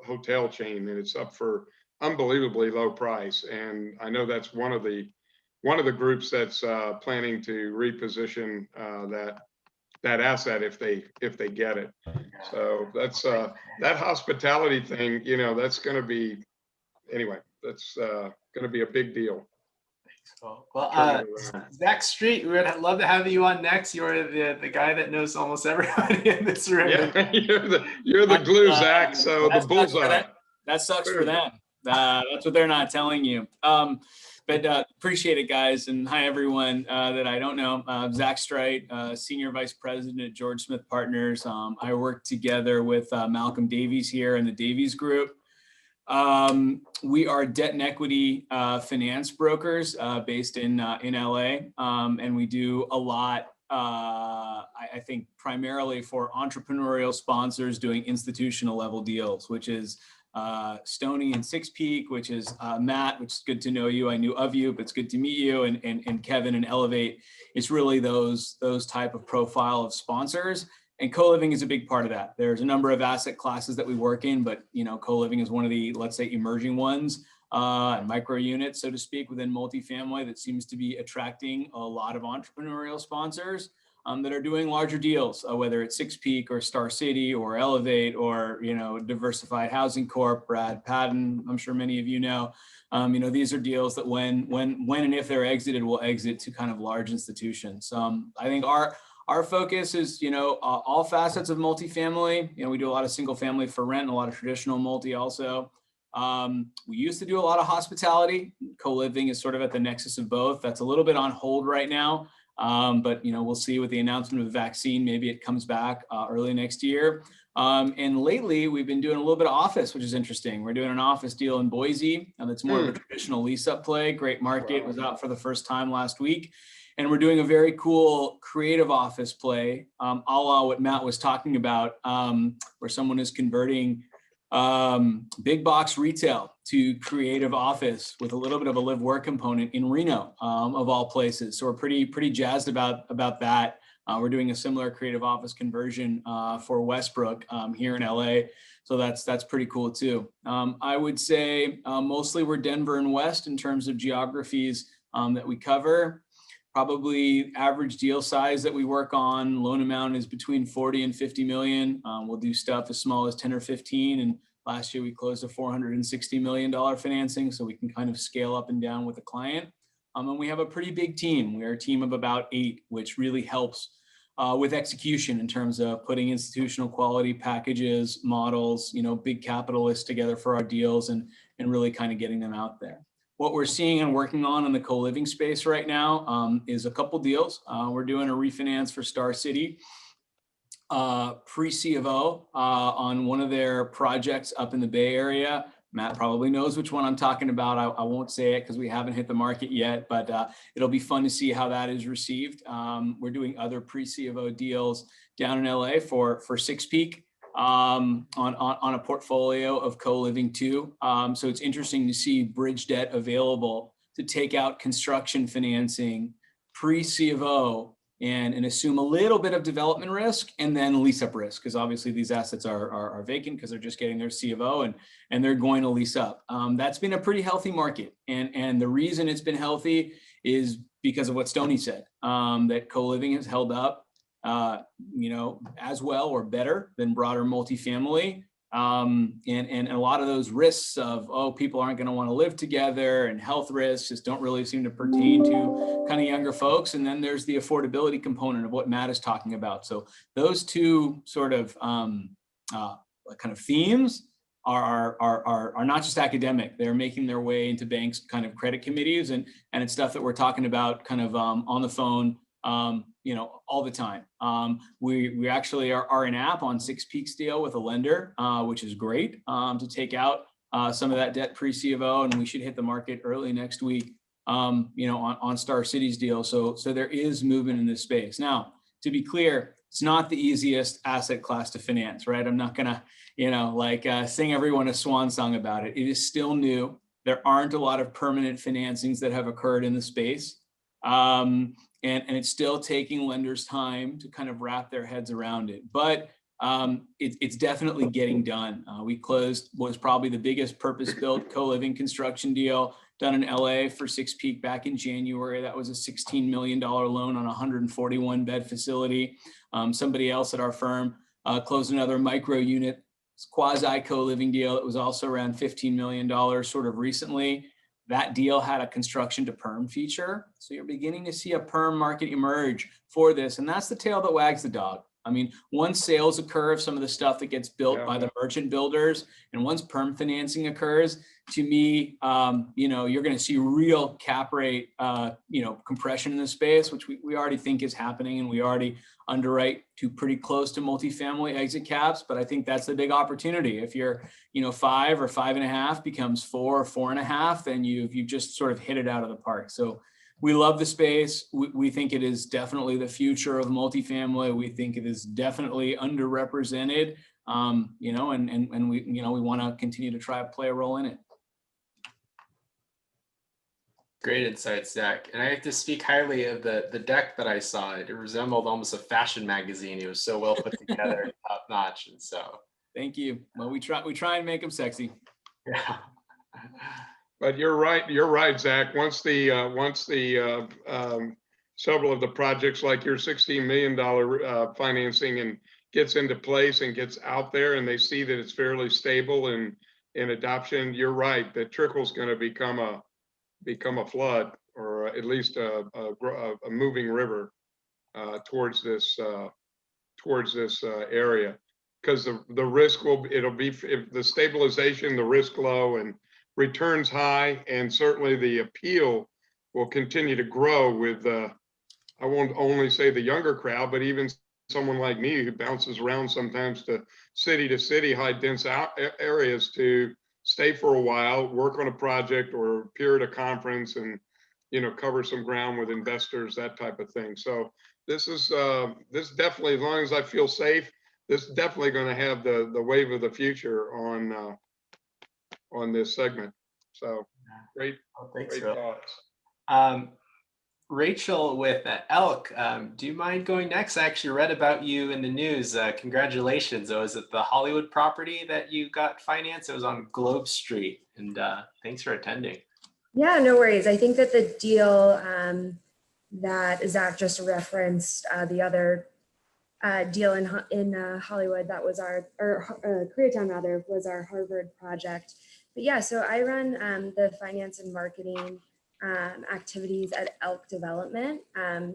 hotel chain, and it's up for unbelievably low price. And I know that's one of the groups that's planning to reposition that asset if they get it. So that's that hospitality thing, you know, that's going to be, anyway, that's going to be a big deal. Cool. Well, Zach Streit, we would love to have you on next. You're the guy that knows almost everybody in this room. Yeah, you're the glue, Zach. So the bullseye. That sucks for them. That's what they're not telling you. But appreciate it, guys. And hi, everyone that I don't know. Zach Streit, Senior Vice President at George Smith Partners. I work together with Malcolm Davies here in the Davies Group. We are debt and equity finance brokers based in LA. And we do a lot, I think, primarily for entrepreneurial sponsors doing institutional level deals, which is Stony and Six Peak, which is Matt, which is good to know you. I knew of you, but it's good to meet you. And Kevin and Elevate. It's really those type of profile of sponsors. And co-living is a big part of that. There's a number of asset classes that we work in, but you know, co-living is one of the, let's say, emerging ones, micro units, so to speak, within multifamily that seems to be attracting a lot of entrepreneurial sponsors that are doing larger deals, whether it's Six Peak or Star City or Elevate or, you know, Diversified Housing Corp, Brad Patton, I'm sure many of you know. You know, these are deals that when and if they're exited, will exit to kind of large institutions. I think our focus is, you know, all facets of multifamily. You know, we do a lot of single family for rent and a lot of traditional multi also. We used to do a lot of hospitality. Co-living is sort of at the nexus of both. That's a little bit on hold right now. But, you know, we'll see with the announcement of the vaccine, maybe it comes back early next year. And lately we've been doing a little bit of office, which is interesting. We're doing an office deal in Boise, and it's more of a traditional lease up play. Great market. Was out for the first time last week. And we're doing a very cool creative office play, a la what Matt was talking about, where someone is converting big box retail to creative office with a little bit of a live work component in Reno, of all places. So we're pretty jazzed about that. We're doing a similar creative office conversion for Westbrook here in LA. So that's pretty cool too. I would say mostly we're Denver and West in terms of geographies that we cover. Probably average deal size that we work on, loan amount is between 40 and 50 million. We'll do stuff as small as 10 or 15. And last year we closed a $460 million financing, so we can kind of scale up and down with the client. And we have a pretty big team. We're a team of about 8, which really helps with execution in terms of putting institutional quality packages, models, you know, big capitalists together for our deals and really kind of getting them out there. What we're seeing and working on in the co-living space right now is a couple deals. We're doing a refinance for Star City, pre-C of O on one of their projects up in the Bay Area. Matt probably knows which one I'm talking about. I won't say it because we haven't hit the market yet, but it'll be fun to see how that is received. We're doing other pre-C of O deals down in LA for Six Peak. On a portfolio of co-living too. So it's interesting to see bridge debt available to take out construction financing pre-C of O and assume a little bit of development risk and then lease up risk, because obviously these assets are vacant because they're just getting their C of O and they're going to lease up. That's been a pretty healthy market. And the reason it's been healthy is because of what Stoney said, that co-living has held up you know, as well or better than broader multifamily. And a lot of those risks of, oh, people aren't going to want to live together and health risks just don't really seem to pertain to kind of younger folks. And then there's the affordability component of what Matt is talking about. So those two sort of kind of themes are not just academic. They're making their way into banks' kind of credit committees, and it's stuff that we're talking about kind of on the phone you know, all the time. We actually are an app on Six Peaks deal with a lender, which is great to take out some of that debt pre-C of O, and we should hit the market early next week on Star City's deal. So there is movement in this space. Now, to be clear, it's not the easiest asset class to finance, right? I'm not gonna, sing everyone a swan song about it. It is still new. There aren't a lot of permanent financings that have occurred in the space. And it's still taking lenders time to kind of wrap their heads around it. But it's definitely getting done. We closed what was probably the biggest purpose-built co-living construction deal done in LA for Six Peak back in January. That was a $16 million loan on a 141 bed facility. Somebody else at our firm closed another micro unit quasi co-living deal. It was also around $15 million sort of recently. That deal had a construction to perm feature. So you're beginning to see a perm market emerge for this. And that's the tail that wags the dog. I mean, once sales occur of some of the stuff that gets built by the merchant builders, and once perm financing occurs, to me, you're going to see real cap rate, compression in the space, which we already think is happening, and we already underwrite to pretty close to multifamily exit caps. But I think that's the big opportunity. If you're, 5 or 5.5 becomes 4 or 4.5, then you've just sort of hit it out of the park. So we love the space. We think it is definitely the future of multifamily. We think it is definitely underrepresented, and we want to continue to try to play a role in it. Great insights, Zach. And I have to speak highly of the deck that I saw. It resembled almost a fashion magazine. It was so well put together and top notch. And so, thank you. Well, we try and make them sexy. Yeah. But you're right, Zach. Once the several of the projects like your $16 million financing and gets into place and gets out there, and they see that it's fairly stable in adoption, you're right. The trickle's going to become a flood, or at least a moving river towards this area, because the risk it'll be, if the stabilization, the risk low, and returns high, and certainly the appeal will continue to grow with, I won't only say the younger crowd, but even someone like me who bounces around sometimes to city, high dense areas to stay for a while, work on a project or appear at a conference, and cover some ground with investors, that type of thing. So this definitely, as long as I feel safe, this is definitely going to have the wave of the future on this segment. So great, Thanks, great Phil. thoughts. Rachel with Elk, do you mind going next? I actually read about you in the news. Congratulations. Was it the Hollywood property that you got financed? It was on Globe Street, and thanks for attending. Yeah, no worries. I think that the deal that Zach just referenced, the other deal in Hollywood, that was Koreatown rather, was our Harvard project. But yeah, so I run the finance and marketing activities at Elk Development.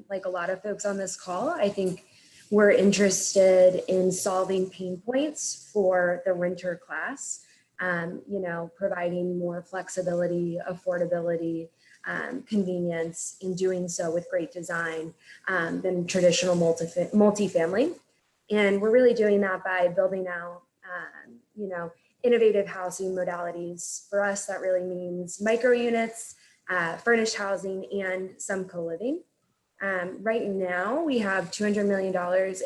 Like a lot of folks on this call, I think we're interested in solving pain points for the renter class, providing more flexibility, affordability, convenience in doing so with great design than traditional multifamily. And we're really doing that by building out, innovative housing modalities. For us, that really means micro units, furnished housing, and some co-living. Right now, we have $200 million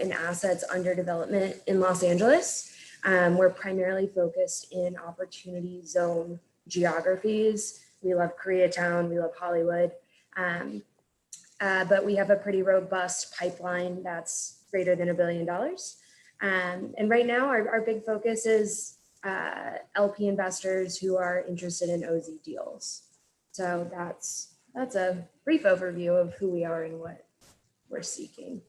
in assets under development in Los Angeles. We're primarily focused in opportunity zone geographies. We love Koreatown, we love Hollywood, but we have a pretty robust pipeline that's greater than $1 billion. And right now, our big focus is LP investors who are interested in OZ deals. So that's a brief overview of who we are and what we're seeking.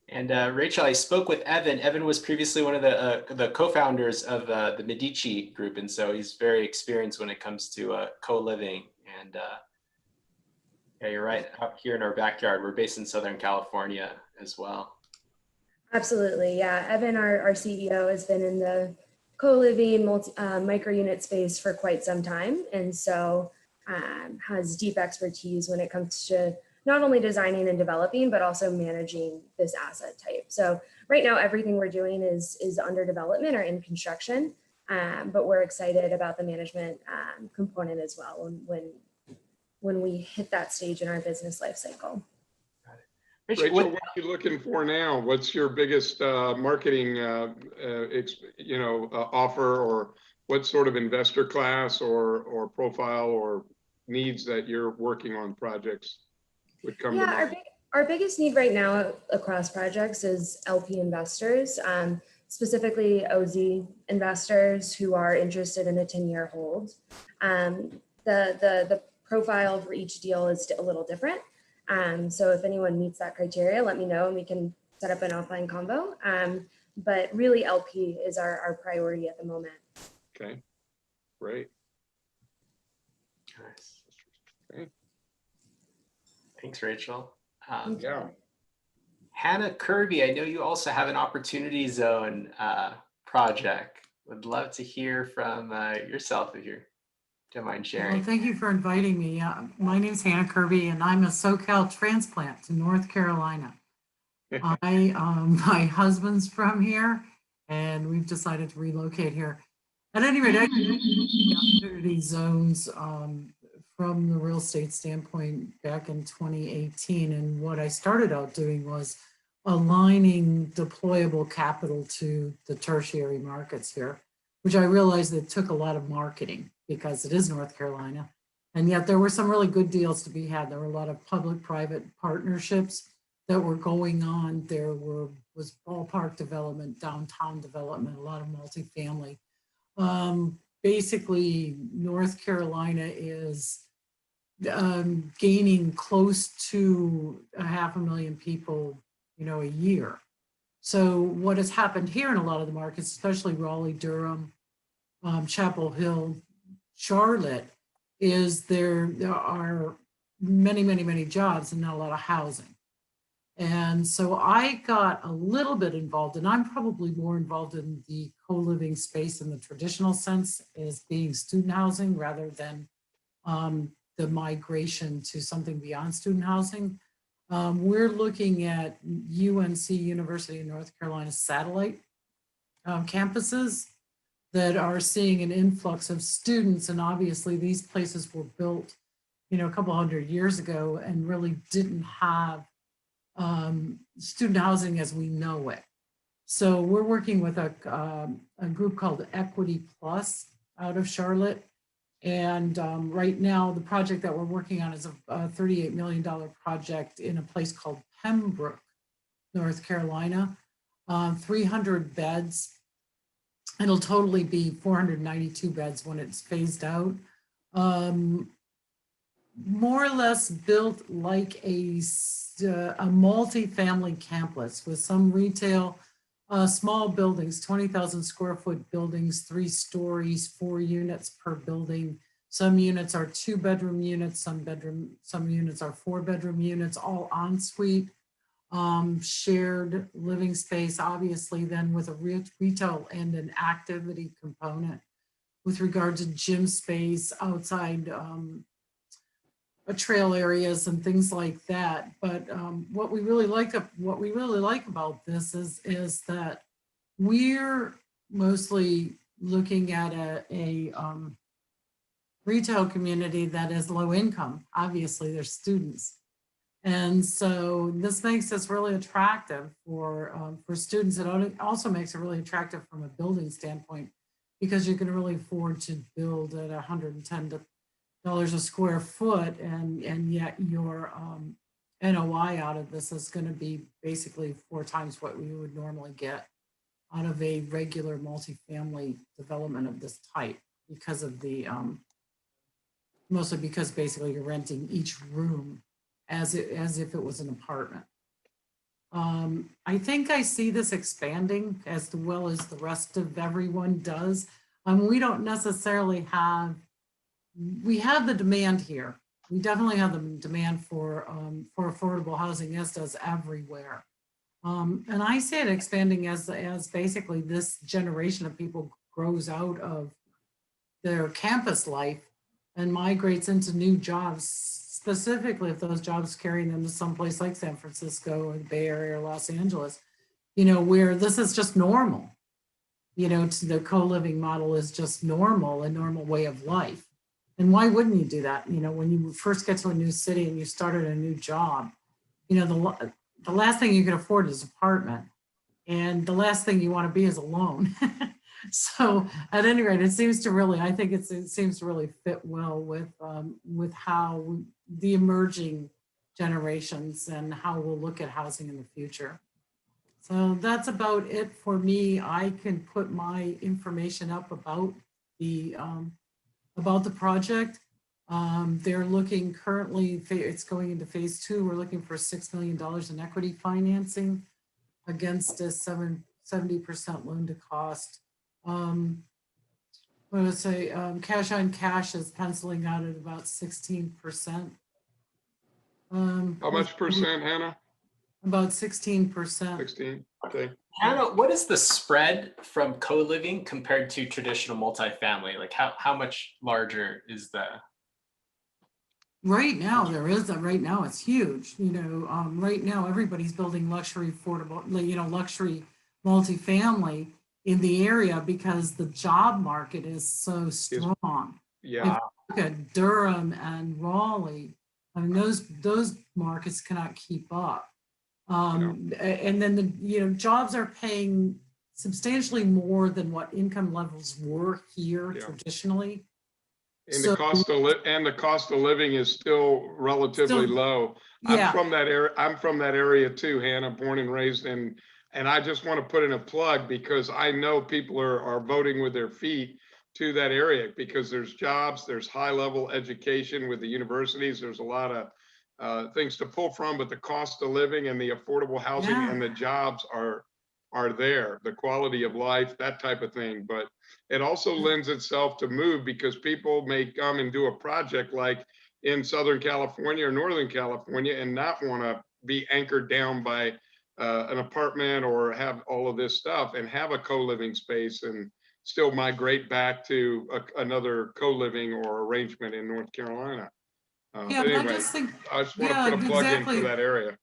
And Rachel, I spoke with Evan. Evan was previously one of the co-founders of the Medici group, and so he's very experienced when it comes to co-living. And yeah, you're right. Out here in our backyard, we're based in Southern California as well. Absolutely, yeah. Evan, our CEO, has been in the co-living micro-unit space for quite some time, and so has deep expertise when it comes to not only designing and developing, but also managing this asset type. So right now, everything we're doing is under development or in construction, but we're excited about the management component as well when when we hit that stage in our business life cycle. Rachel, what are you looking for now? What's your biggest marketing, offer, or what sort of investor class or profile or needs that you're working on projects would come to mind? Our biggest need right now across projects is LP investors, specifically OZ investors who are interested in a 10-year hold. The profile for each deal is a little different. So if anyone meets that criteria, let me know and we can set up an offline convo. But really LP is our priority at the moment. Okay, great. Nice. Okay. Thanks, Rachel. Yeah. Hannah Kirby, I know you also have an Opportunity Zone project. Would love to hear from yourself if you don't mind sharing. Well, thank you for inviting me. My name is Hannah Kirby, and I'm a SoCal transplant to North Carolina. My husband's from here, and we've decided to relocate here. At any rate, I Opportunity Zones from the real estate standpoint back in 2018, and what I started out doing was aligning deployable capital to the tertiary markets here, which I realized it took a lot of marketing because it is North Carolina. And yet there were some really good deals to be had. There were a lot of public-private partnerships that were going on. There was ballpark development, downtown development, a lot of multifamily. Basically, North Carolina is gaining close to 500,000 people, a year. So what has happened here in a lot of the markets, especially Raleigh, Durham, Chapel Hill, Charlotte, is there are many jobs and not a lot of housing. And so I got a little bit involved, and I'm probably more involved in the co-living space in the traditional sense as being student housing rather than the migration to something beyond student housing. We're looking at UNC, University of North Carolina satellite campuses that are seeing an influx of students. And obviously these places were built, a couple hundred years ago and really didn't have student housing as we know it. So we're working with a group called Equity Plus out of Charlotte. And right now the project that we're working on is a $38 million project in a place called Pembroke, North Carolina, 300 beds. It'll totally be 492 beds when it's phased out. More or less built like a multi-family campus with some retail, small buildings, 20,000 square foot buildings, 3 stories, 4 units per building. Some units are 2-bedroom units, some units are 4-bedroom units, all en suite, shared living space, obviously then with a retail and an activity component with regard to gym space, outside trail areas and things like that. But what we really like about this is that we're mostly looking at a retail community that is low income. Obviously, they're students, and so this makes us really attractive for students. It also makes it really attractive from a building standpoint because you can really afford to build at $110 a square foot, and yet your NOI out of this is going to be basically 4 times what we would normally get out of a regular multifamily development of this type, because of the mostly because basically you're renting each room as if it was an apartment. I think I see this expanding as well as the rest of everyone does. We don't necessarily we have the demand here. We definitely have the demand for affordable housing, as does everywhere. And I see it expanding as basically this generation of people grows out of their campus life and migrates into new jobs, specifically if those jobs carry them to someplace like San Francisco or the Bay Area or Los Angeles, where this is just normal. The co-living model is just normal, a normal way of life. And why wouldn't you do that? You know, when you first get to a new city and you started a new job, you know, the last thing you can afford is apartment. And the last thing you want to be is alone. So at any rate, it seems to really, I think it seems to really fit well with how the emerging generations and how we'll look at housing in the future. So that's about it for me. I can put my information up about the project. They're looking currently, it's going into phase 2. We're looking for $6 million in equity financing against a 70% loan to cost. What would I say? Cash on cash is penciling out at about 16%. How much percent, Hannah? About 16%. 16, okay. Hannah, what is the spread from co-living compared to traditional multifamily? Like how much larger is the? Right now, right now it's huge. You know, right now everybody's building luxury affordable, you know, luxury multifamily in the area because the job market is so strong. Yeah. If you look at Durham and Raleigh, I mean, those markets cannot keep up. And then the jobs are paying substantially more than what income levels were here traditionally. And the cost of living is still relatively low. Yeah. I'm from that area too, Hannah, born and raised in. And I just want to put in a plug because I know people are voting with their feet to that area because there's jobs, there's high level education with the universities. There's a lot of things to pull from, but the cost of living and the affordable housing and the jobs are there, the quality of life, that type of thing. But it also lends itself to move because people may come and do a project like in Southern California or Northern California and not want to be anchored down by an apartment or have all of this stuff and have a co-living space and still migrate back to another co-living or arrangement in North Carolina. Anyway, I just want to put a plug in for that area.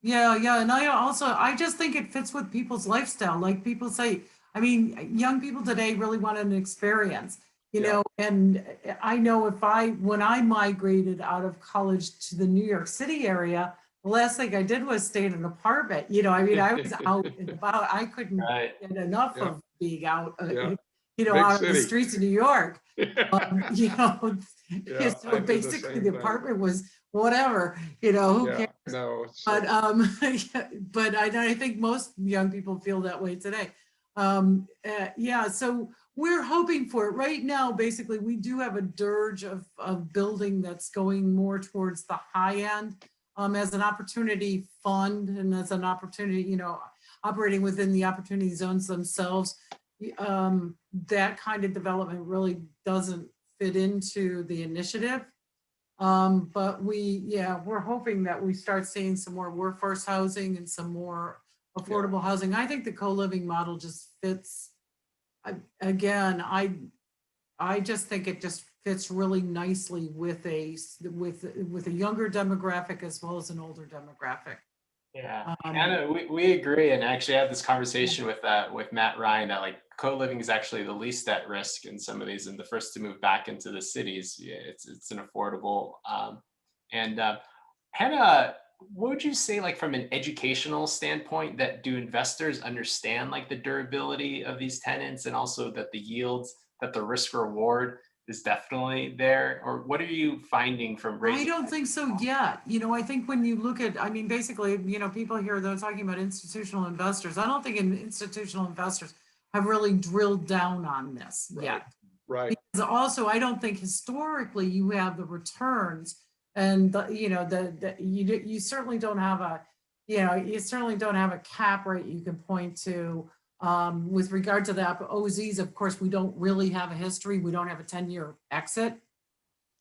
Yeah. And I just think it fits with people's lifestyle. Like people say, I mean, young people today really want an experience, you know, and I know when I migrated out of college to the New York City area, the last thing I did was stay in an apartment. You know, I mean, I was out and about. I couldn't get enough of being out, you know, out of the streets of New York. You know, so basically the apartment was whatever, you know, who cares? No, but I think most young people feel that way today. So we're hoping for it right now. Basically, we do have a dirge of building that's going more towards the high end. As an opportunity fund and as an opportunity, you know, operating within the opportunity zones themselves, that kind of development really doesn't fit into the initiative. But we're hoping that we start seeing some more workforce housing and some more affordable housing. I think the co-living model just fits. Again, I just think it just fits really nicely with a younger demographic as well as an older demographic. Yeah, Anna, we agree, and actually had this conversation with Matt Ryan that like co-living is actually the least at risk in some of these, and the first to move back into the cities. Yeah, it's an affordable. Hannah, what would you say, like from an educational standpoint, that do investors understand like the durability of these tenants and also that the yields, that the risk reward is definitely there? Or what are you finding from raising? I don't think so yet. You know, I think when you look at, I mean, basically, you know, people here, they're talking about institutional investors. I don't think institutional investors have really drilled down on this yet. Right. Because also, I don't think historically you have the returns and you certainly don't have a cap rate you can point to. With regard to that, OZs, of course, we don't really have a history. We don't have a 10-year exit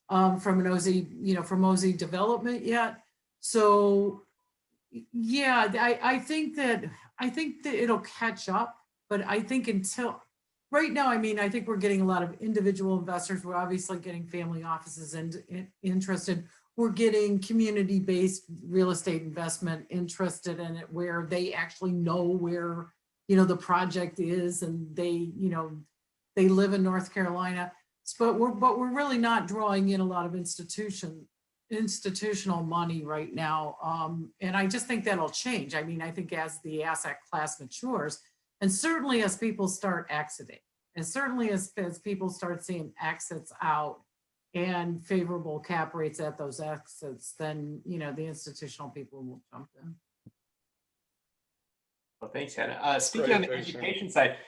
from an OZ, from OZ development yet. So, yeah, I think that it'll catch up. But I think until right now, I mean, I think we're getting a lot of individual investors. We're obviously getting family offices interested. We're getting community-based real estate investment interested in it, where they actually know where the project is, and they live in North Carolina. but we're really not drawing in a lot of institutional money right now. And I just think that'll change. I mean, I think as the asset class matures, and certainly as people start exiting, and certainly as people start seeing exits out and favorable cap rates at those exits, then, you know, the institutional people will jump in. Well, thanks, Hannah. Speaking Great, on the thanks, Hannah. education side,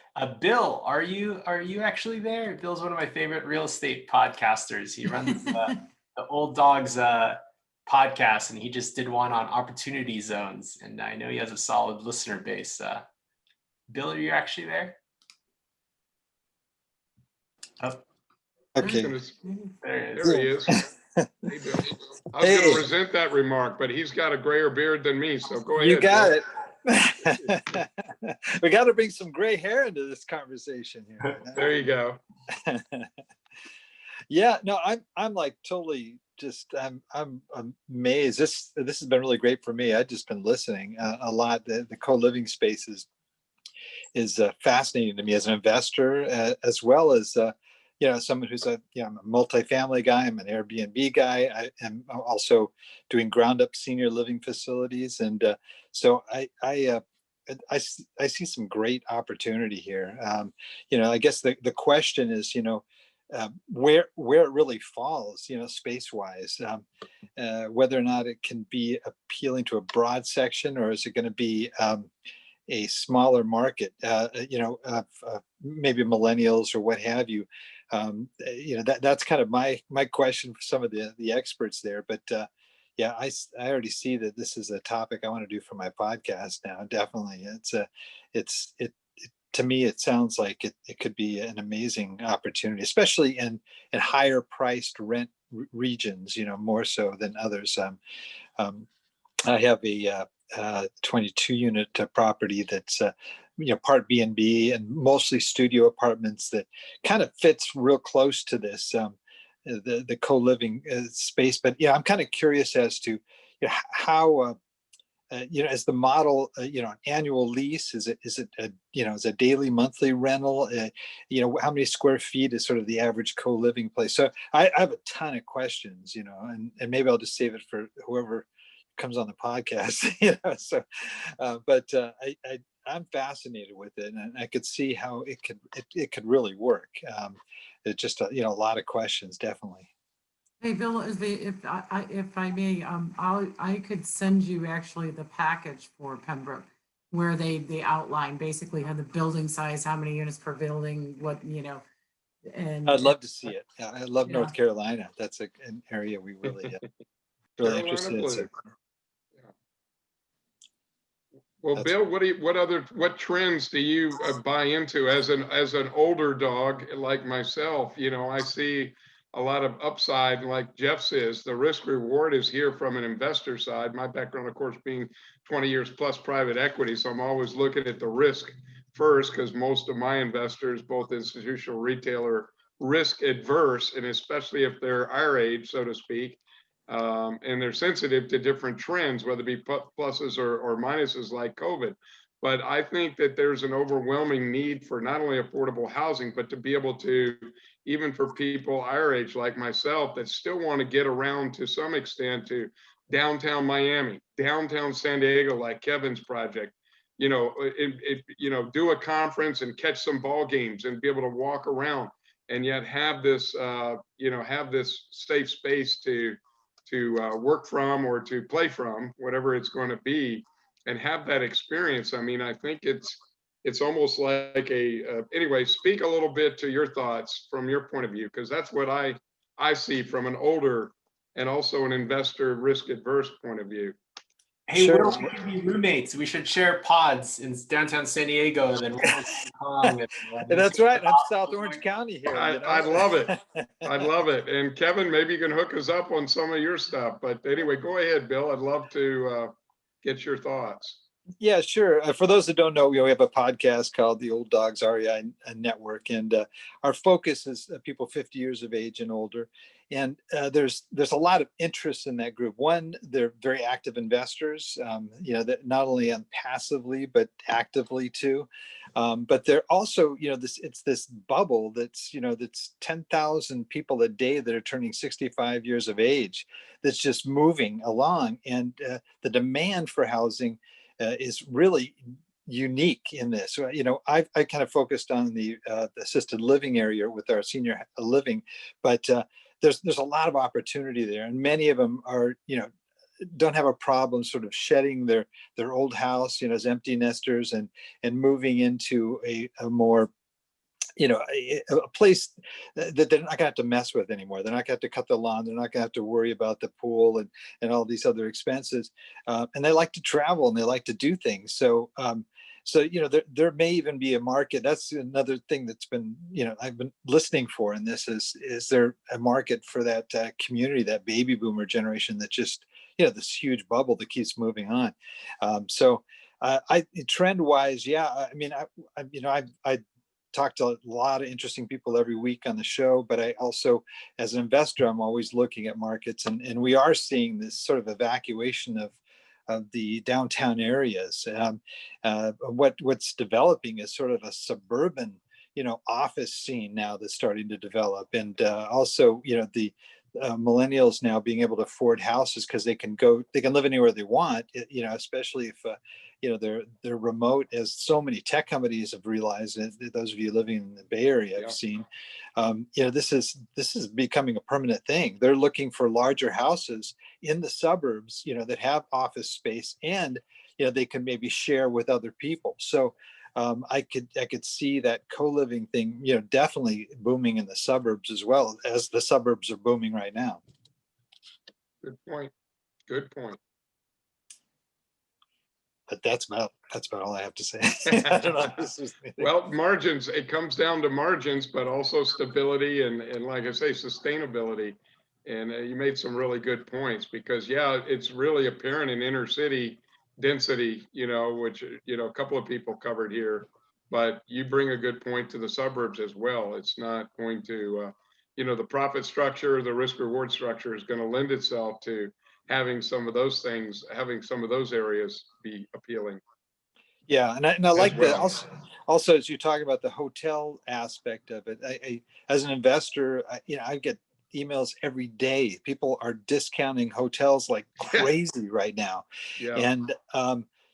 Bill, are you actually there? Bill's one of my favorite real estate podcasters. He runs the Old Dogs podcast, and he just did one on opportunity zones. And I know he has a solid listener base. Bill, are you actually there? Oh, Okay. there he is. There he is. Hey, Bill. I was going to resent that remark, but he's got a grayer beard than me, so go ahead. You got Bill. it. We got to bring some gray hair into this conversation here. There you go. Yeah, no, I'm like totally just I'm amazed. This has been really great for me. I've just been listening a lot. The co-living space is fascinating to me as an investor, as well as you know, someone who's I'm a multifamily guy. I'm an Airbnb guy. I am also doing ground up senior living facilities, and so I see some great opportunity here. You know, I guess the question is, you know, where it really falls, you know, space wise, whether or not it can be appealing to a broad section, or is it going to be a smaller market, you know, maybe millennials or what have you. You know, that's kind of my question for some of the experts there. But yeah, I already see that this is a topic I want to do for my podcast now. Definitely, it's to me, it sounds like it could be an amazing opportunity, especially in higher priced rent regions, you know, more so than others. I have a 22 unit property that's you know, part B&B and mostly studio apartments that kind of fits real close to this the co-living space. But yeah, I'm kind of curious as to, you know, how you know, as the model, you know, an annual lease, is it a, you know, is a daily, monthly rental? You know, how many square feet is sort of the average co-living place? So I have a ton of questions, you know, and maybe I'll just save it for whoever comes on the podcast, you know. So, but I'm fascinated with it, and I could see how it could really work. It's just you know, a lot of questions, definitely. Hey, Bill, if I may, I could send you actually the package for Pembroke, where they outline basically how the building size, how many units per building, what, you know, and I'd love to see it. Yeah, I love Yeah. North Carolina. That's an area we really really interested in. So, Well, That's- Bill, what trends do you buy into as an older dog like myself? You know, I see a lot of upside, like Jeff says. The risk reward is here from an investor side. My background, of course, being 20 years plus private equity, so I'm always looking at the risk first, because most of my investors, both institutional, retail, are risk adverse, and especially if they're our age, so to speak. And they're sensitive to different trends, whether it be pluses or minuses like COVID. But I think that there's an overwhelming need for not only affordable housing, but to be able to, even for people our age like myself, that still want to get around to some extent to downtown Miami, downtown San Diego, like Kevin's project, you know, you know, do a conference and catch some ball games and be able to walk around, and yet have this, you know, have this safe space to work from or to play from, whatever it's going to be, and have that experience. I mean, I think it's almost like anyway, speak a little bit to your thoughts from your point of view, because that's what I see from an older and also an investor risk adverse point of view. Hey, Sure. Will, we could be roommates. We should share pods in downtown San Diego, and then we'll Hong Kong. And that's right. I'm South Orange County here. You know? I love it. I love it. And Kevin, maybe you can hook us up on some of your stuff. But anyway, go ahead, Bill. I'd love to get your thoughts. Yeah, sure. For those that don't know, we have a podcast called the Old Dogs REI Network, and our focus is people 50 years of age and older. there's a lot of interest in that group. One, they're very active investors, that not only passively but actively too. But they're also, it's this bubble that's 10,000 people a day that are turning 65 years of age, that's just moving along, and the demand for housing is really unique in this. I kind of focused on the assisted living area with our senior living, but there's a lot of opportunity there, and many of them are don't have a problem sort of shedding their old house as empty nesters and moving into a more a place that they're not gonna have to mess with anymore. They're not gonna have to cut the lawn. They're not gonna have to worry about the pool and all these other expenses. And they like to travel and they like to do things. So there may even be a market. That's another thing that's been, I've been listening for in this is there a market for that community, that baby boomer generation that just, this huge bubble that keeps moving on. Trend wise, yeah, I mean, I talk to a lot of interesting people every week on the show, but I also, as an investor, I'm always looking at markets, and we are seeing this sort of evacuation of the downtown areas. What's developing is sort of a suburban, office scene now that's starting to develop, and also, the millennials now being able to afford houses because they can live anywhere they want, especially if they're remote, as so many tech companies have realized, and those of you living in the Bay Area have seen. This is becoming a permanent thing. They're looking for larger houses in the suburbs, that have office space, and they can maybe share with other people. So I could see that co-living thing, definitely booming in the suburbs as well, as the suburbs are booming right now. Good point. Good point. But that's about all I have to say. I don't know if this is well, margins, it comes down to margins, but also stability and like I say, sustainability. And you made some really good points, because it's really apparent in inner city density, which, a couple of people covered here, but you bring a good point to the suburbs as well. It's not going to, the profit structure, the risk reward structure is going to lend itself to having some of those things, having some of those areas be appealing. Yeah, and I like that. Also, as you talk about the hotel aspect of it, I as an investor, I get emails every day. People are discounting hotels like crazy right now. Yeah. And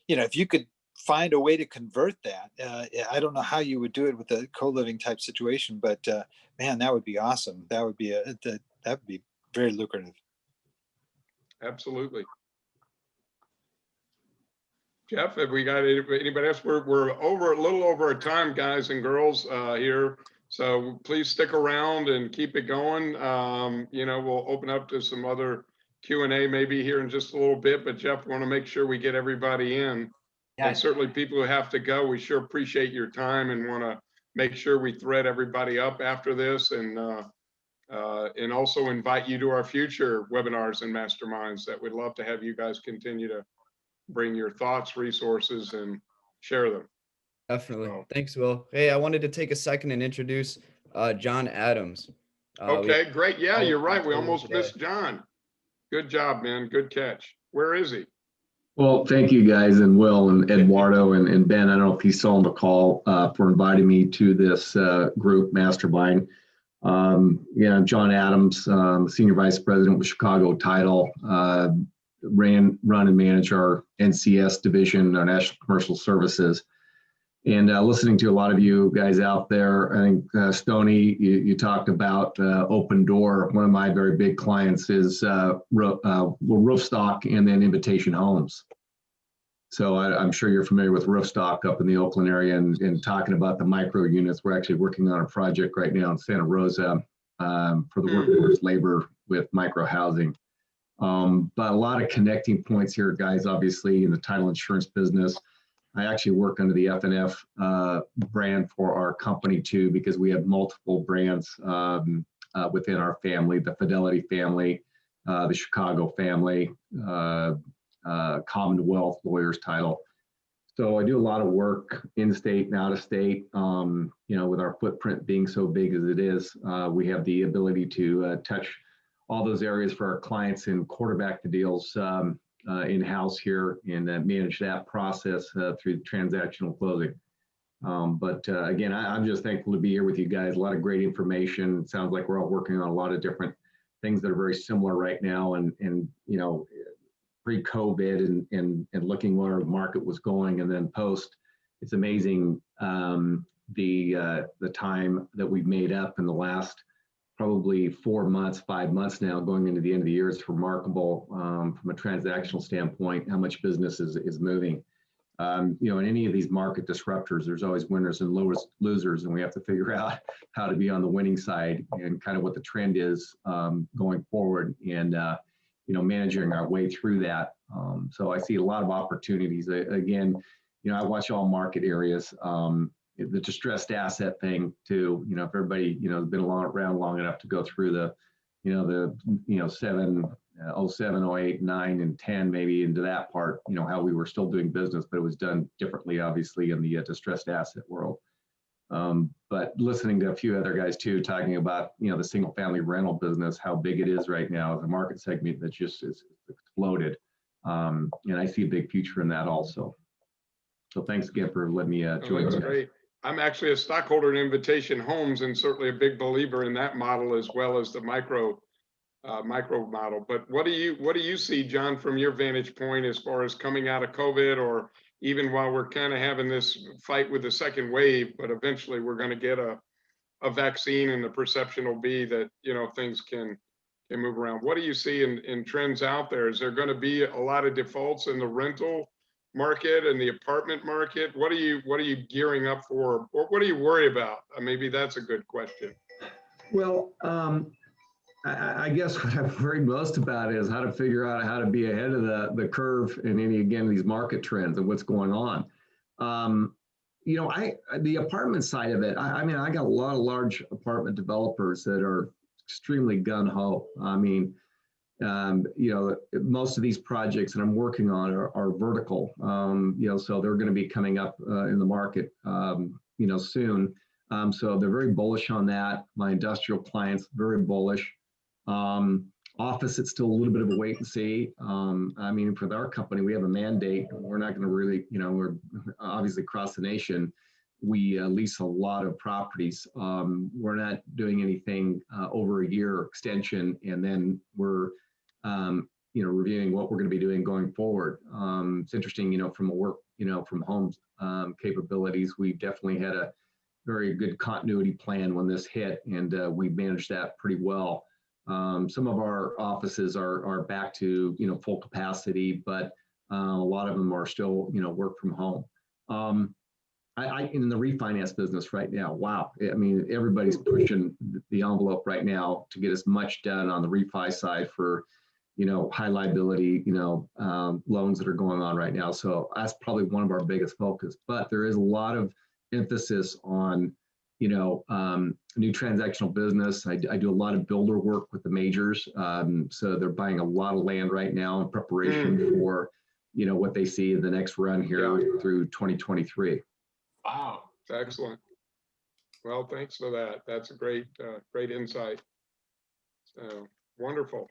if you could find a way to convert that, I don't know how you would do it with a co-living type situation, but man, that would be awesome. That would be very lucrative. Absolutely. Jeff, have we got anybody else? We're a little over our time, guys and girls here. So please stick around and keep it going. We'll open up to some other Q&A maybe here in just a little bit, but Jeff, want to make sure we get everybody in. Yeah. And certainly people who have to go, we sure appreciate your time and want to make sure we thread everybody up after this, and also invite you to our future webinars and masterminds that we'd love to have you guys continue to bring your thoughts, resources, and share them. Definitely. Thanks, Will. Hey, I wanted to take a second and introduce John Adams. Okay, great. Yeah, you're right. We almost missed John. Good job, man. Good catch. Where is he? Well, thank you guys, and Will and Eduardo and Ben. I don't know if he's still on the call, for inviting me to this group Mastermind. I'm John Adams, Senior Vice President with Chicago Title. Run and manage our NCS division, our National Commercial Services. And listening to a lot of you guys out there, I think Stoney, you talked about Open Door. One of my very big clients is Roofstock and then Invitation Homes. So I'm sure you're familiar with Roofstock up in the Oakland area, and talking about the micro units. We're actually working on a project right now in Santa Rosa for the workforce labor with micro housing. But a lot of connecting points here, guys, obviously in the title insurance business. I actually work under the FNF brand for our company too, because we have multiple brands within our family, the Fidelity family, the Chicago family, Commonwealth Lawyers Title. So I do a lot of work in state and out of state. With our footprint being so big as it is, we have the ability to touch all those areas for our clients and quarterback the deals in-house here and manage that process through transactional closing. But again, I'm just thankful to be here with you guys. A lot of great information. It sounds like we're all working on a lot of different things that are very similar right now. And you know, pre-COVID and looking where the market was going, and then post, it's amazing the time that we've made up in the last probably 4 months, 5 months now, going into the end of the year. It's remarkable from a transactional standpoint how much business is moving. You know, in any of these market disruptors, there's always winners and losers, and we have to figure out how to be on the winning side and kind of what the trend is going forward, and you know, managing our way through that. So I see a lot of opportunities. Again, you know, I watch all market areas. The distressed asset thing too. You know, if everybody, you know, has been around long enough to go through the 07, 08, 9, and 10, maybe into that part, you know, how we were still doing business, but it was done differently, obviously, in the distressed asset world. But listening to a few other guys too, talking about, you know, the single family rental business, how big it is right now, the market segment that just is exploded. And I see a big future in that also. So thanks again for letting me join. That's great. I'm actually a stockholder in Invitation Homes and certainly a big believer in that model as well as the micro model. But what do you see, John, from your vantage point as far as coming out of COVID, or even while we're kind of having this fight with the second wave, but eventually we're going to get a vaccine, and the perception will be that, you know, things can move around. What do you see in trends out there? Is there going to be a lot of defaults in the rental market and the apartment market? What are you gearing up for, or what do you worry about? Maybe that's a good question. Well, I guess what I'm worried most about is how to figure out how to be ahead of the curve in these market trends and what's going on. You know, the apartment side of it, I mean, I got a lot of large apartment developers that are extremely gung-ho. I mean, you know, most of these projects that I'm working on are vertical, you know, so they're going to be coming up in the market, you know, soon. So they're very bullish on that. My industrial clients, very bullish. Office, it's still a little bit of a wait and see. I mean, for our company, we have a mandate. We're not going to really, you know, we're obviously across the nation. We lease a lot of properties. We're not doing anything over a year extension, and then we're you know, reviewing what we're going to be doing going forward. It's interesting, you know, from a work, you know, from home capabilities, we definitely had a very good continuity plan when this hit, and we managed that pretty well. Some of our offices are back to, you know, full capacity, but a lot of them are still, you know, work from home. In the refinance business right now, wow. I mean, everybody's pushing the envelope right now to get as much done on the refi side for, you know, high liability, you know, loans that are going on right now. So that's probably one of our biggest focus, but there is a lot of emphasis on, you know, new transactional business. I do a lot of builder work with the majors. So they're buying a lot of land right now in preparation for, you know, what they see in the next run here through 2023. Wow. Excellent. Well, thanks for that. That's a great insight. So wonderful.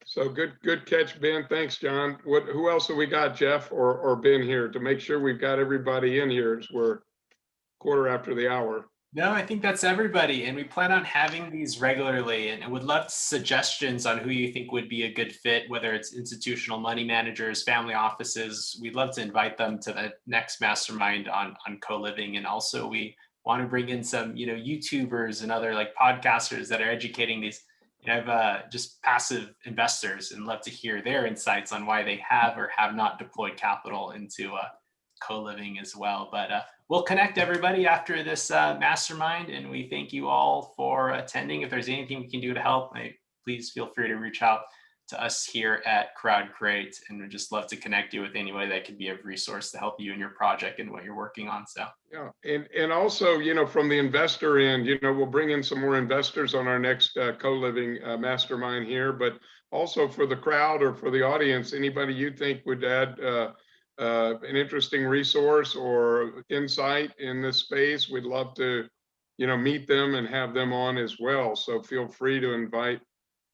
So good catch, Ben. Thanks, John. Who else have we got, Jeff or Ben here, to make sure we've got everybody in here as we're quarter after the hour? No, I think that's everybody. And we plan on having these regularly, and I would love suggestions on who you think would be a good fit, whether it's institutional money managers, family offices. We'd love to invite them to the next mastermind on co-living. And also we want to bring in some, you know, YouTubers and other like podcasters that are educating these, you know, just passive investors, and love to hear their insights on why they have or have not deployed capital into co-living as well. But we'll connect everybody after this mastermind, and we thank you all for attending. If there's anything we can do to help, please feel free to reach out to us here at Crowdcreate, and we'd just love to connect you with anybody that could be of resource to help you in your project and what you're working on. So yeah, and also, you know, from the investor end, you know, we'll bring in some more investors on our next co-living mastermind here, but also for the crowd or for the audience, anybody you think would add an interesting resource or insight in this space, we'd love to, you know, meet them and have them on as well. So feel free to invite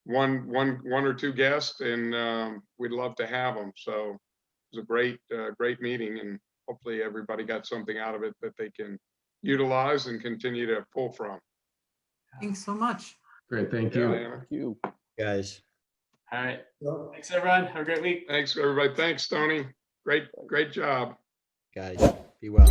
one or two guests, and we'd love to have them. So it was a great meeting, and hopefully everybody got something out of it that they can utilize and continue to pull from. Thanks so much. Great, thank Yeah, you. Anna. Thank you. Guys. All right. Thanks, everyone. Have a great week. Thanks, everybody. Thanks, Tony. Great job. Guys, be well.